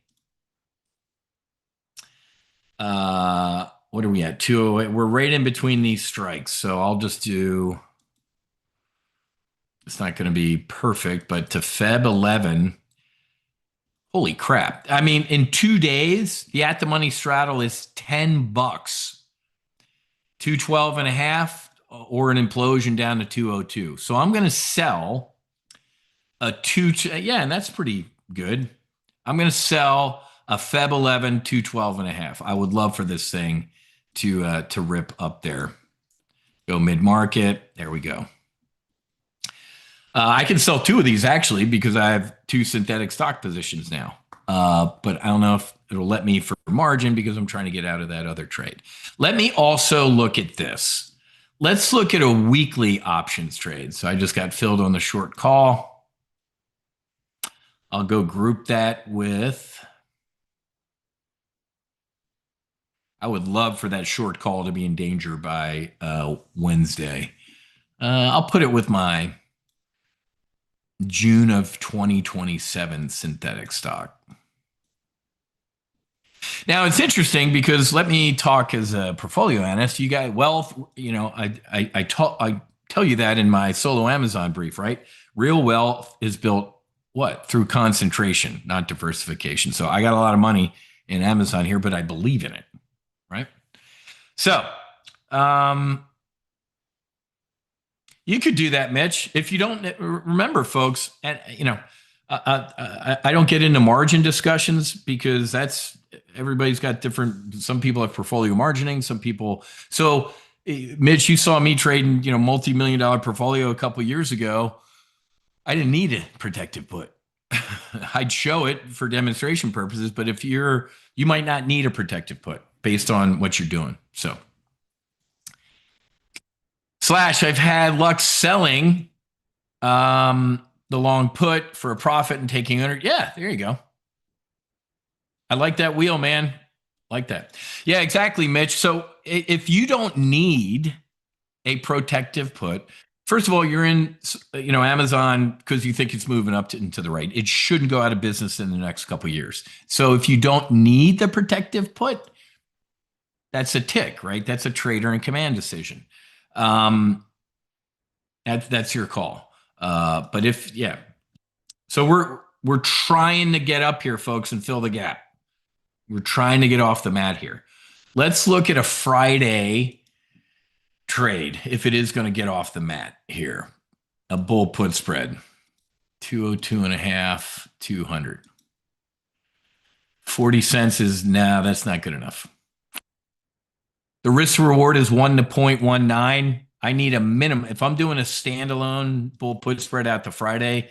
What are we at? 208. We're right in between these strikes. So I'll just do, it's not going to be perfect, but to Feb 11. Holy crap. I mean, in 2 days, the at the money straddle is $10. 212 and a half or an implosion down to 202. So I'm going to sell a yeah, and that's pretty good. I'm going to sell a Feb 11, 212 and a half. I would love for this thing to rip up there. Go mid-market. There we go. I can sell 2 of these actually because I have 2 synthetic stock positions now. But I don't know if it'll let me for margin because I'm trying to get out of that other trade. Let me also look at this. Let's look at a weekly options trade. So I just got filled on the short call. I'll go group that with, I would love for that short call to be in danger by Wednesday. I'll put it with my June of 2027 synthetic stock. Now it's interesting because let me talk as a portfolio analyst. You got wealth, I tell you that in my solo Amazon brief, right? Real wealth is built what? Through concentration, not diversification. So I got a lot of money in Amazon here, but I believe in it, right? So um, you could do that, Mitch. If you don't remember, folks, and I don't get into margin discussions because that's everybody's got different. Some people have portfolio margining. Some people. So, Mitch, you saw me trading, multi-million-dollar portfolio a couple years ago. I didn't need a protective put. I'd show it for demonstration purposes, but you might not need a protective put based on what you're doing. So. Slash, I've had luck selling the long put for a profit and taking under. Yeah, there you go. I like that wheel, man. Like that. Yeah, exactly, Mitch. So if you don't need a protective put, first of all, you're in, Amazon because you think it's moving up and to the right. It shouldn't go out of business in the next couple of years. So if you don't need the protective put, that's a tick, right? That's a trader and command decision. That's your call. But yeah. So we're trying to get up here, folks, and fill the gap. We're trying to get off the mat here. Let's look at a Friday trade if it is going to get off the mat here. A bull put spread. 202 and a half, 200. 40 cents is that's not good enough. The risk reward is 1 to 0.19. I need a minimum. If I'm doing a standalone bull put spread out to Friday,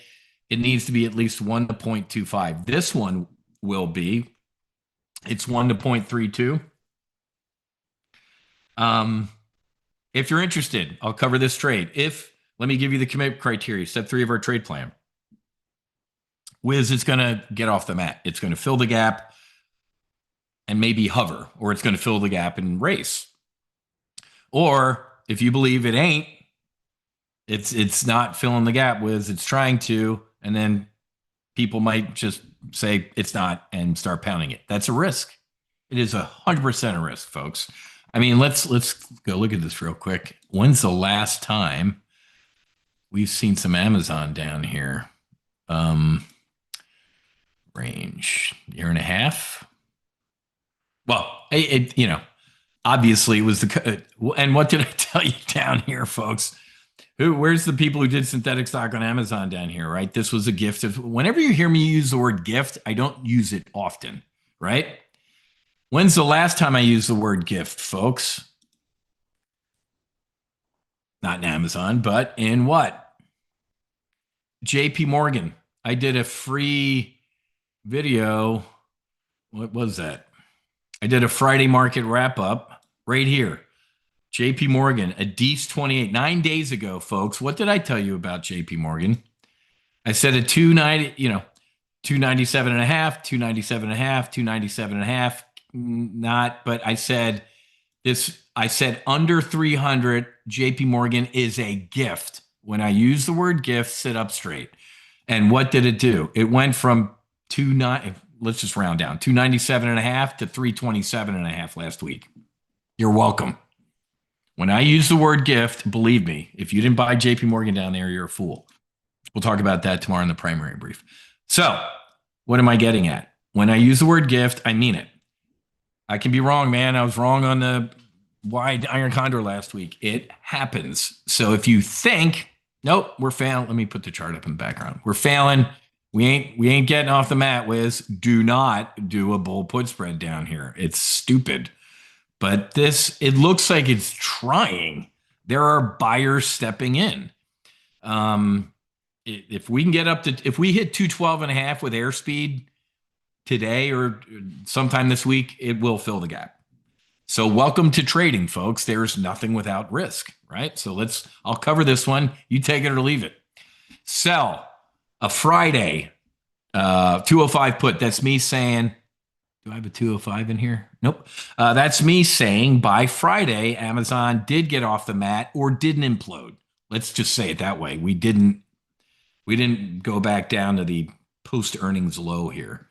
it needs to be at least 1 to 0.25. This one will be. It's 1 to 0.32. If you're interested, I'll cover this trade. Let me give you the commit criteria, step 3 of our trade plan. Wiz, it's going to get off the mat. It's going to fill the gap and maybe hover, or it's going to fill the gap and race. Or if you believe it ain't, it's not filling the gap, Wiz, it's trying to, and then people might just say it's not and start pounding it. That's a risk. It is 100% a risk, folks. I mean, let's go look at this real quick. When's the last time we've seen some Amazon down here? Range, year and a half. Well, obviously it was and what did I tell you down here, folks? Where's the people who did synthetic stock on Amazon down here, right? This was a gift. Whenever you hear me use the word gift, I don't use it often, right? When's the last time I used the word gift, folks? Not in Amazon, but in what? JP Morgan. I did a free video. What was that? I did a Friday market wrap up right here. JP Morgan, a Dees 28, 9 days ago, folks. What did I tell you about JP Morgan? I said a 290, 297 and a half, 297 and a half, 297 and a half. Not, but I said under 300, JP Morgan is a gift. When I use the word gift, sit up straight. And what did it do? It went from let's just round down, 297 and a half to 327 and a half last week. You're welcome. When I use the word gift, believe me, if you didn't buy JP Morgan down there, you're a fool. We'll talk about that tomorrow in the primary brief. So what am I getting at? When I use the word gift, I mean it. I can be wrong, man. I was wrong on the wide iron condor last week. It happens. So if you think, nope, we're failing. Let me put the chart up in the background. We're failing. We ain't getting off the mat, Wiz. Do not do a bull put spread down here. It's stupid. But it looks like it's trying. There are buyers stepping in. If we can get if we hit 212 and a half with airspeed today or sometime this week, it will fill the gap. So welcome to trading, folks. There's nothing without risk, right? So I'll cover this one. You take it or leave it. Sell a Friday 205 put. That's me saying, do I have a 205 in here? Nope. That's me saying by Friday, Amazon did get off the mat or didn't implode. Let's just say it that way. We didn't go back down to the post earnings low here.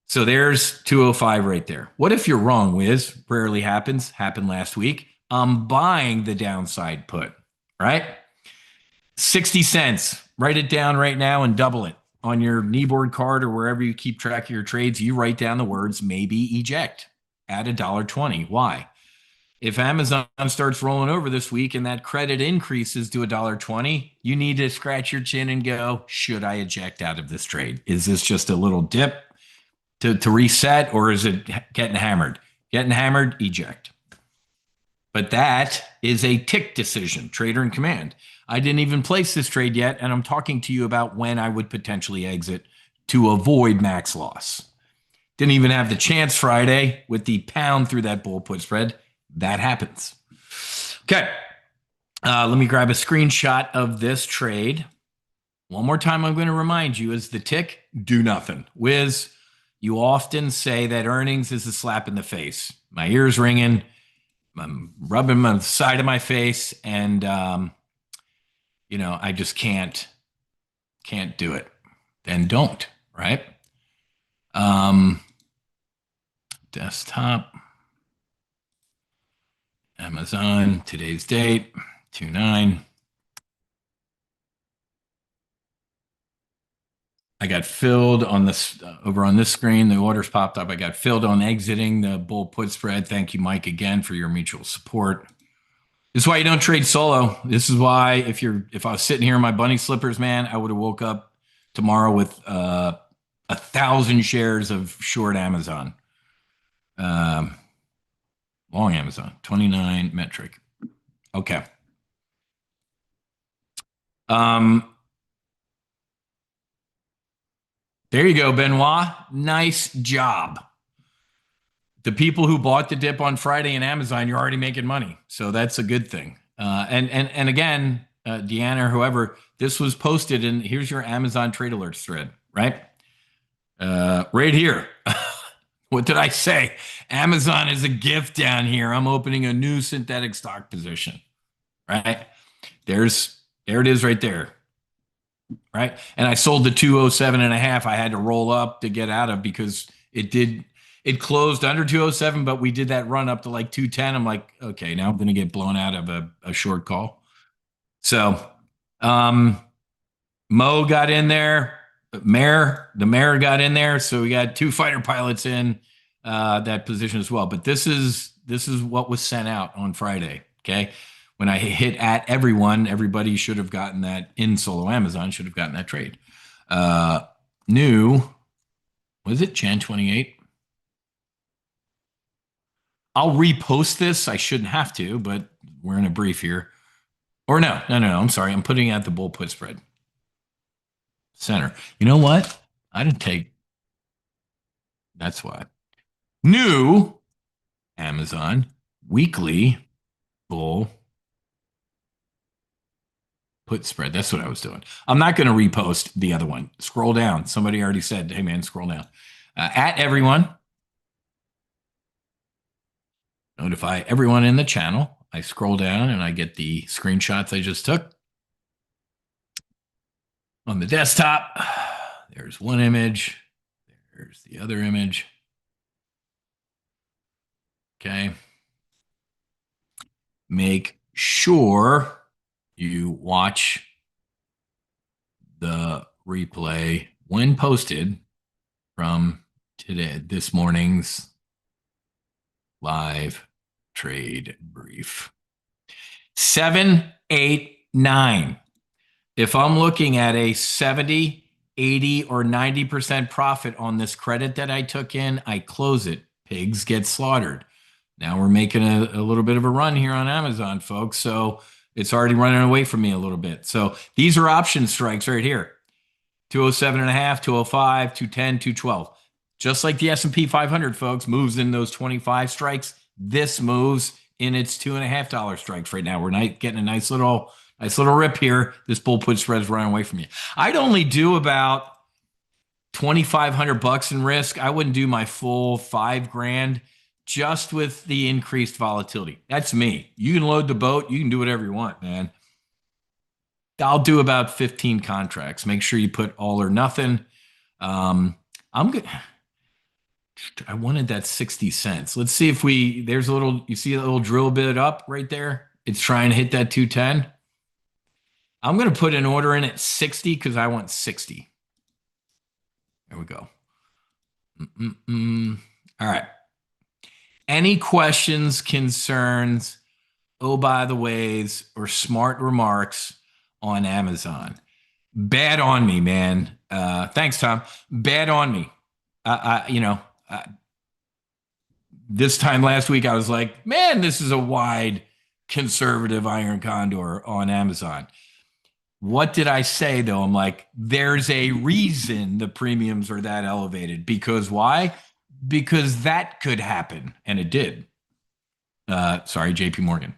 So there's 205 right there. What if you're wrong, Wiz? Rarely happens. Happened last week. I'm buying the downside put, right? 60 cents. Write it down right now and double it. On your kneeboard card or wherever you keep track of your trades, you write down the words maybe eject at $1.20. Why? If Amazon starts rolling over this week and that credit increases to $1.20, you need to scratch your chin and go, should I eject out of this trade? Is this just a little dip to reset, or is it getting hammered? Getting hammered, eject. But that is a tick decision, trader in command. I didn't even place this trade yet, and I'm talking to you about when I would potentially exit to avoid max loss. Didn't even have the chance Friday with the pound through that bull put spread. That happens. Okay. Let me grab a screenshot of this trade. One more time, I'm going to remind you is the tick, do nothing. Wiz, you often say that earnings is a slap in the face. My ears ringing. I'm rubbing the side of my face, and I just can't do it. Then don't, right? Desktop, Amazon, today's date, 2/9. I got filled on this over on this screen. The orders popped up. I got filled on exiting the bull put spread. Thank you, Mike, again for your mutual support. This is why you don't trade solo. This is why if I was sitting here in my bunny slippers, man, I would have woke up tomorrow with 1,000 shares of short Amazon, long Amazon, 29 metric. Okay. There you go, Benoit. Nice job. The people who bought the dip on Friday in Amazon, you're already making money. So that's a good thing. And again, Deanna or whoever, this was posted, and here's your Amazon trade alerts thread, right? Right here. What did I say? Amazon is a gift down here. I'm opening a new synthetic stock position, right? There it is right there, right? And I sold the 207 and a half. I had to roll up to get out of because it closed under 207, but we did that run up to like 210. I'm like, okay, now I'm going to get blown out of a short call. So, Mo got in there. The mayor got in there. So we got two fighter pilots in that position as well. But this is what was sent out on Friday. Okay. When I hit at everyone, everybody should have gotten that in solo Amazon, should have gotten that trade. New, was it Jan 28? I'll repost this. I shouldn't have to, but we're in a brief here. Or no. I'm sorry. I'm putting out the bull put spread. Center. You know what? I didn't take. That's why. New Amazon weekly bull put spread. That's what I was doing. I'm not going to repost the other one. Scroll down. Somebody already said, hey, man, scroll down. At everyone. Notify everyone in the channel. I scroll down and I get the screenshots I just took. On the desktop, there's one image. There's the other image. Okay. Make sure you watch the replay when posted from this morning's live trade brief. 7, 8, 9. If I'm looking at a 70, 80, or 90% profit on this credit that I took in, I close it. Pigs get slaughtered. Now we're making a little bit of a run here on Amazon, folks. So it's already running away from me a little bit. So these are option strikes right here. 207 and a half, 205, 210, 212. Just like the S&P 500, folks, moves in those 25 strikes. This moves in its $2.50 strikes right now. We're getting a nice little rip here. This bull put spread is running away from you. I'd only do about $2,500 in risk. I wouldn't do my full $5,000 just with the increased volatility. That's me. You can load the boat. You can do whatever you want, man. I'll do about 15 contracts. Make sure you put all or nothing. I'm good. I wanted that 60 cents. Let's see if there's a little, you see a little drill bit up right there? It's trying to hit that 210. I'm going to put an order in at 60 because I want 60. There we go. All right. Any questions, concerns, oh, by the ways, or smart remarks on Amazon? Bad on me, man. Thanks, Tom. Bad on me. I, this time last week, I was like, man, this is a wide conservative iron condor on Amazon. What did I say though? I'm like, there's a reason the premiums are that elevated. Because why? Because that could happen. And it did. Sorry, JP Morgan.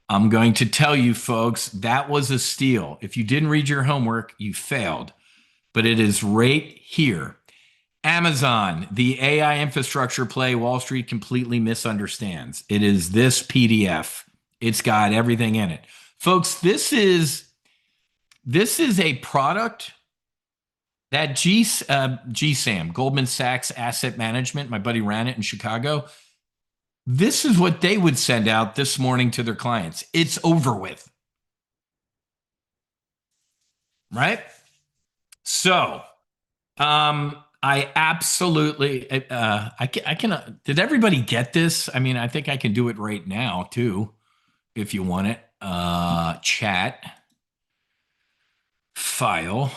I'm going to tell you, folks, that was a steal. If you didn't read your homework, you failed. But it is right here. Amazon, the AI infrastructure play Wall Street completely misunderstands. It is this PDF. It's got everything in it. Folks, this is a product that GSAM, Goldman Sachs Asset Management, my buddy ran it in Chicago. This is what they would send out this morning to their clients. It's over with. Right? So, I absolutely, I can, did everybody get this? I mean, I think I can do it right now too, if you want it. Chat, file,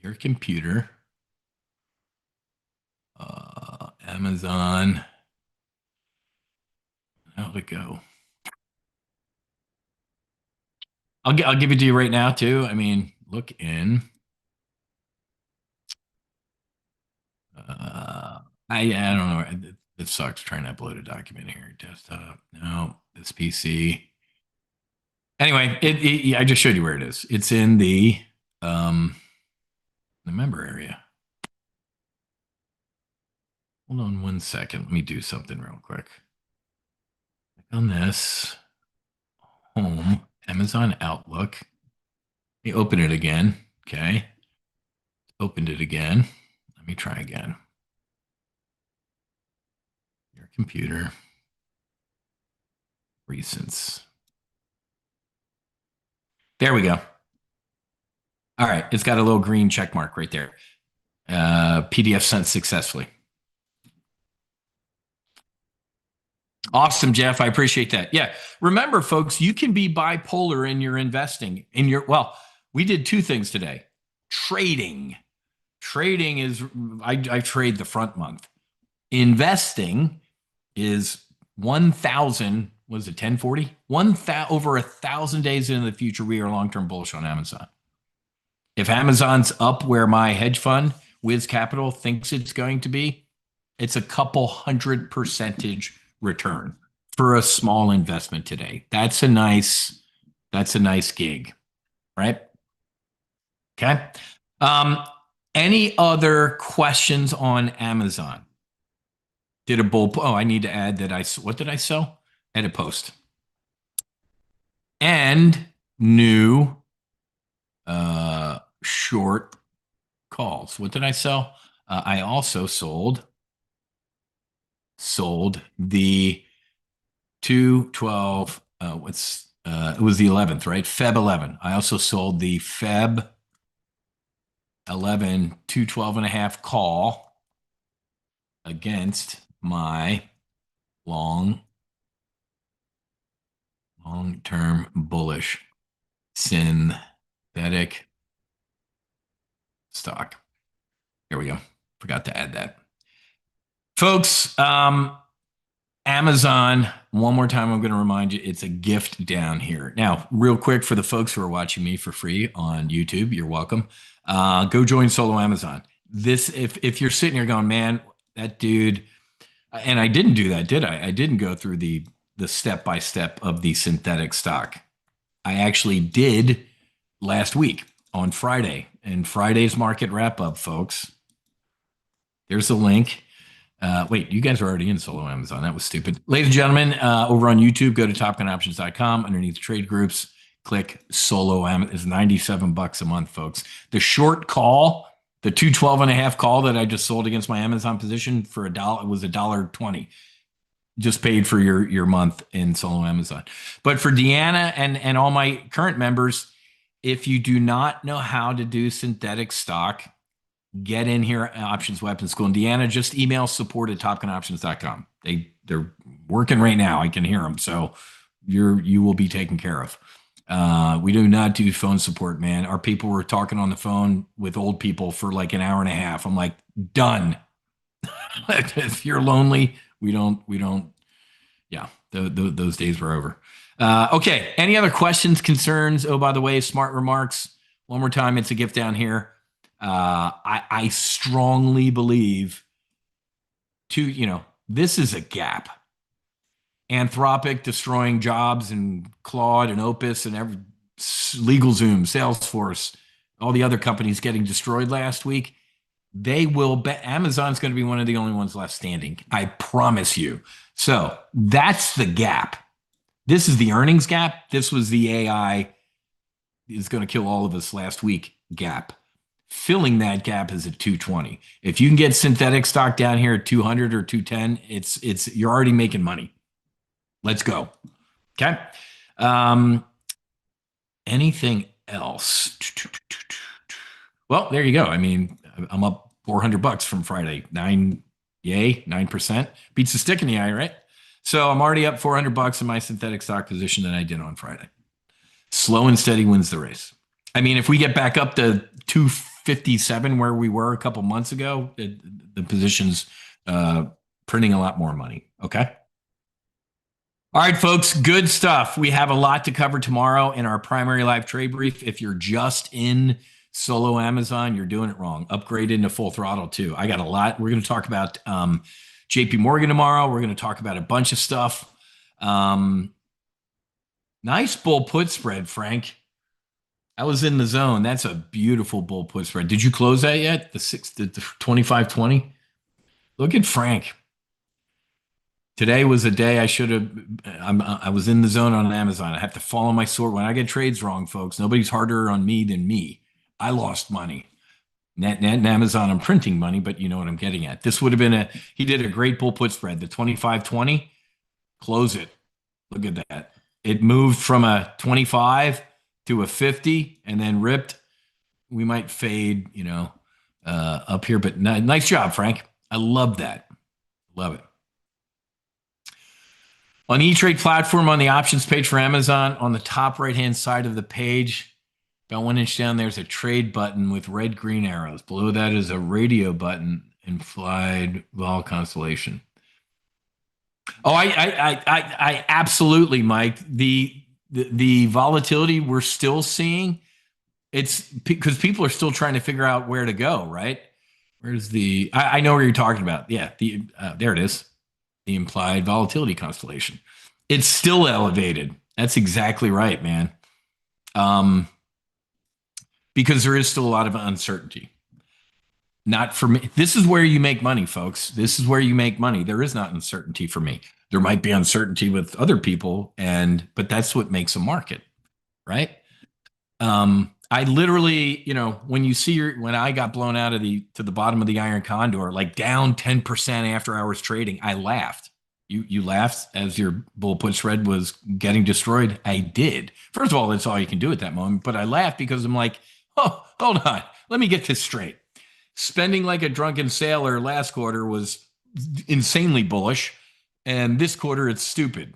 your computer, Amazon, how'd it go? I'll give it to you right now too. I mean, look in. I don't know. It sucks trying to upload a document here. Desktop. No, this PC. Anyway, I just showed you where it is. It's in the member area. Hold on one second. Let me do something real quick. Click on this. Home. Amazon Outlook. Let me open it again. Okay. Opened it again. Let me try again. Your computer. Recents. There we go. All right. It's got a little green check mark right there. PDF sent successfully. Awesome, Jeff. I appreciate that. Yeah. Remember, folks, you can be bipolar in your investing. Well, we did two things today. Trading. Trading is, I trade the front month. Investing is 1,000, was it 1040? Over 1,000 days into the future, we are long-term bullish on Amazon. If Amazon's up where my hedge fund, Wiz Capital, thinks it's going to be, it's a couple 100% return for a small investment today. That's a nice gig, right? Okay. Any other questions on Amazon? Did a bull? Oh, I need to add that what did I sell? Edit post. And new short calls. What did I sell? I also sold the 212. It was the 11th, right? Feb 11. I also sold the Feb 11 212.5 call against my long-term bullish synthetic stock. There we go. Forgot to add that. Folks, Amazon, one more time, I'm going to remind you, it's a gift down here. Now, real quick, for the folks who are watching me for free on YouTube, you're welcome. Go join Solo Amazon. If you're sitting here going, man, that dude, and I didn't do that, did I? I didn't go through the step-by-step of the synthetic stock. I actually did last week on Friday, and Friday's market wrap-up, folks. There's a link. Wait, you guys are already in Solo Amazon. That was stupid. Ladies and gentlemen, over on YouTube, go to topgunoptions.com. Underneath trade groups, click Solo Amazon. It's $97 a month, folks. The short call The 212.5 call that I just sold against my Amazon position for a dollar was $1.20. Just paid for your month in solo Amazon. But for Deanna and all my current members, if you do not know how to do synthetic stock, get in here at Options Weapons School. And Deanna, just email support at topgunoptions.com. They're working right now. I can hear them. So you will be taken care of. We do not do phone support, man. Our people were talking on the phone with old people for like an hour and a half. I'm like, done. If you're lonely, we don't. Yeah, those days were over. Okay. Any other questions, concerns? Oh, by the way, smart remarks. One more time, it's a gift down here. I strongly believe this is a gap. Anthropic destroying jobs and Claude and Opus and LegalZoom, Salesforce, all the other companies getting destroyed last week. They will bet Amazon's going to be one of the only ones left standing. I promise you. So that's the gap. This is the earnings gap. This was the AI is going to kill all of us last week gap. Filling that gap is at 220. If you can get synthetic stock down here at 200 or 210, it's you're already making money. Let's go. Okay. Anything else? Well, there you go. I mean, I'm up $400 from Friday. 9%. Beats the stick in the eye, right? So I'm already up $400 in my synthetic stock position that I did on Friday. Slow and steady wins the race. I mean, if we get back up to 257 where we were a couple months ago, the position's printing a lot more money. Okay. All right, folks, good stuff. We have a lot to cover tomorrow in our primary live trade brief. If you're just in solo Amazon, you're doing it wrong. Upgrade into full throttle too. I got a lot. We're going to talk about JP Morgan tomorrow. We're going to talk about a bunch of stuff. Nice bull put spread, Frank. I was in the zone. That's a beautiful bull put spread. Did you close that yet? The 25.20? Look at Frank. Today was a day I should have. I was in the zone on Amazon. I have to follow my sword when I get trades wrong, folks. Nobody's harder on me than me. I lost money. Net Amazon, I'm printing money, but you know what I'm getting at. This would have been he did a great bull put spread. The 25.20, close it. Look at that. It moved from a 25 to a 50 and then ripped. We might fade, up here, but nice job, Frank. I love that. Love it. On the E-Trade platform, on the options page for Amazon, on the top right-hand side of the page, about 1 inch down, there's a trade button with red green arrows. Below that is a radio button, implied vol constellation. Oh, I absolutely, Mike. The volatility we're still seeing, it's because people are still trying to figure out where to go, right? Where's I know where you're talking about. Yeah, there it is. The implied volatility constellation. It's still elevated. That's exactly right, man. Because there is still a lot of uncertainty. Not for me. This is where you make money, folks. This is where you make money. There is not uncertainty for me. There might be uncertainty with other people, but that's what makes a market, right? I literally, when you see when I got blown out of to the bottom of the iron condor, like down 10% after hours trading, I laughed. You laughed as your bull put spread was getting destroyed. I did. First of all, that's all you can do at that moment. But I laughed because I'm like, oh, hold on. Let me get this straight. Spending like a drunken sailor last quarter was insanely bullish. And this quarter, it's stupid.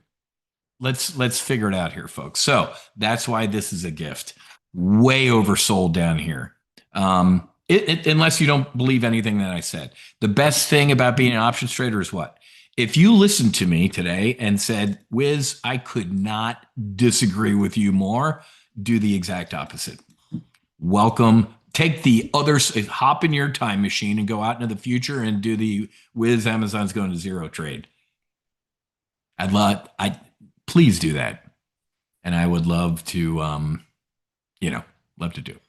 Let's figure it out here, folks. So that's why this is a gift. Way oversold down here. Unless you don't believe anything that I said. The best thing about being an options trader is what? If you listened to me today and said, Wiz, I could not disagree with you more, do the exact opposite. Welcome. Take the other, hop in your time machine and go out into the future and do the Wiz, Amazon's going to zero trade. Please do that. And I would love to, love to do.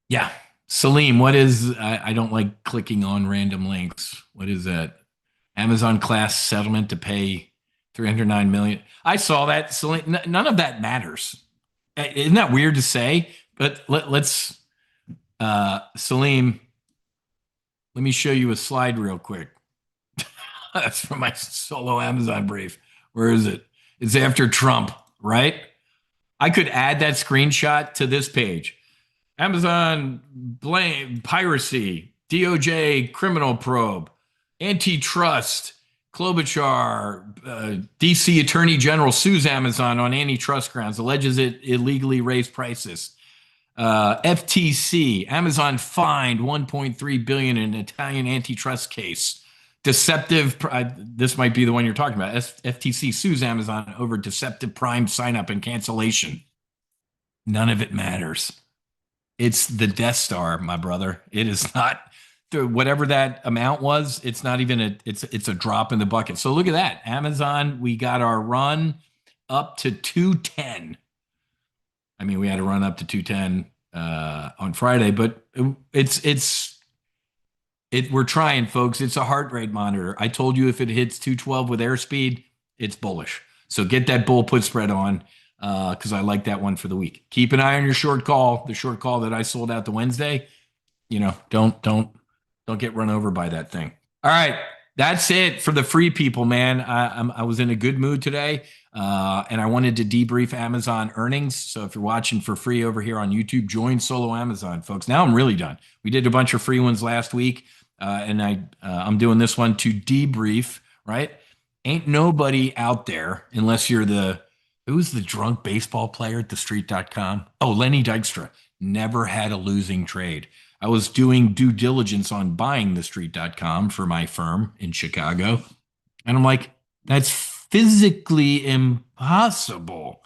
Yeah. Salim, what is, I don't like clicking on random links. What is that? Amazon class settlement to pay $309 million. I saw that. Salim, none of that matters. Isn't that weird to say? But let's, Salim, let me show you a slide real quick. That's from my solo Amazon brief. Where is it? It's after Trump, right? I could add that screenshot to this page. Amazon blame piracy, DOJ criminal probe, antitrust, Klobuchar, DC Attorney General sues Amazon on antitrust grounds, alleges it illegally raised prices. FTC, Amazon fined 1.3 billion in Italian antitrust case. Deceptive. This might be the one you're talking about. FTC sues Amazon over deceptive Prime sign up and cancellation. None of it matters. It's the Death Star, my brother. It is not whatever that amount was. It's not even it's a drop in the bucket. So look at that. Amazon, we got our run up to 210. I mean, we had a run up to 210 on Friday, but we're trying, folks. It's a heart rate monitor. I told you if it hits 212 with airspeed, it's bullish. So get that bull put spread on because I like that one for the week. Keep an eye on your short call, the short call that I sold out the Wednesday. Don't get run over by that thing. All right, that's it for the free people, man. I was in a good mood today, and I wanted to debrief Amazon earnings. So if you're watching for free over here on YouTube, join Solo Amazon, folks. Now I'm really done. We did a bunch of free ones last week, and I'm doing this one to debrief. Right? Ain't nobody out there unless you're who's the drunk baseball player at thestreet.com? Oh, Lenny Dykstra. Never had a losing trade. I was doing due diligence on buying thestreet.com for my firm in Chicago. And I'm like, that's physically impossible.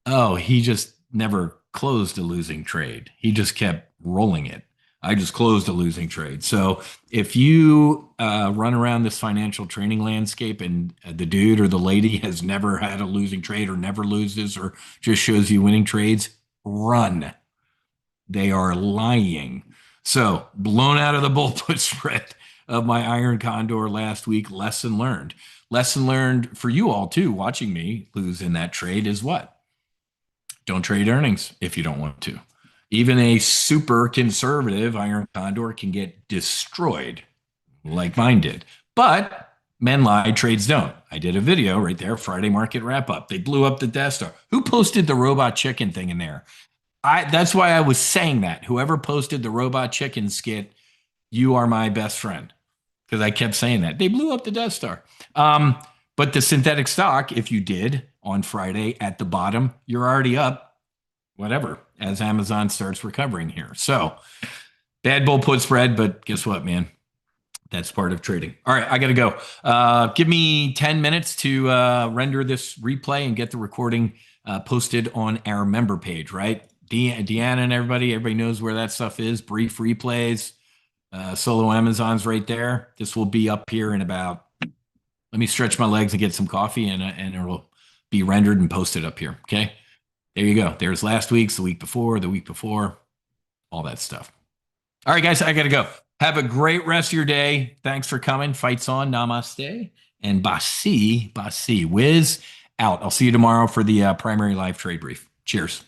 Oh, he just never closed a losing trade. He just kept rolling it. I just closed a losing trade. So if you run around this financial training landscape and the dude or the lady has never had a losing trade or never loses or just shows you winning trades, run. They are lying. So blown out of the bull put spread of my iron condor last week. Lesson learned. Lesson learned for you all too, watching me lose in that trade is what? Don't trade earnings if you don't want to. Even a super conservative iron condor can get destroyed like mine did. But men lie, trades don't. I did a video right there, Friday market wrap up. They blew up the Death Star. Who posted the robot chicken thing in there? That's why I was saying that. Whoever posted the robot chicken skit, you are my best friend. Because I kept saying that. They blew up the Death Star. But the synthetic stock, if you did on Friday at the bottom, you're already up. Whatever, as Amazon starts recovering here. So bad bull put spread, but guess what, man? That's part of trading. All right, I got to go. Give me 10 minutes to render this replay and get the recording posted on our member page, right? Deanna and everybody knows where that stuff is. Brief replays, Solo Amazon's right there. This will be up here in about, let me stretch my legs and get some coffee and it will be rendered and posted up here, okay? There you go. There's last week's, the week before, all that stuff. All right, guys, I got to go. Have a great rest of your day. Thanks for coming. Fights on. Namaste. And Basi. Wiz out. I'll see you tomorrow for the primary live trade brief. Cheers.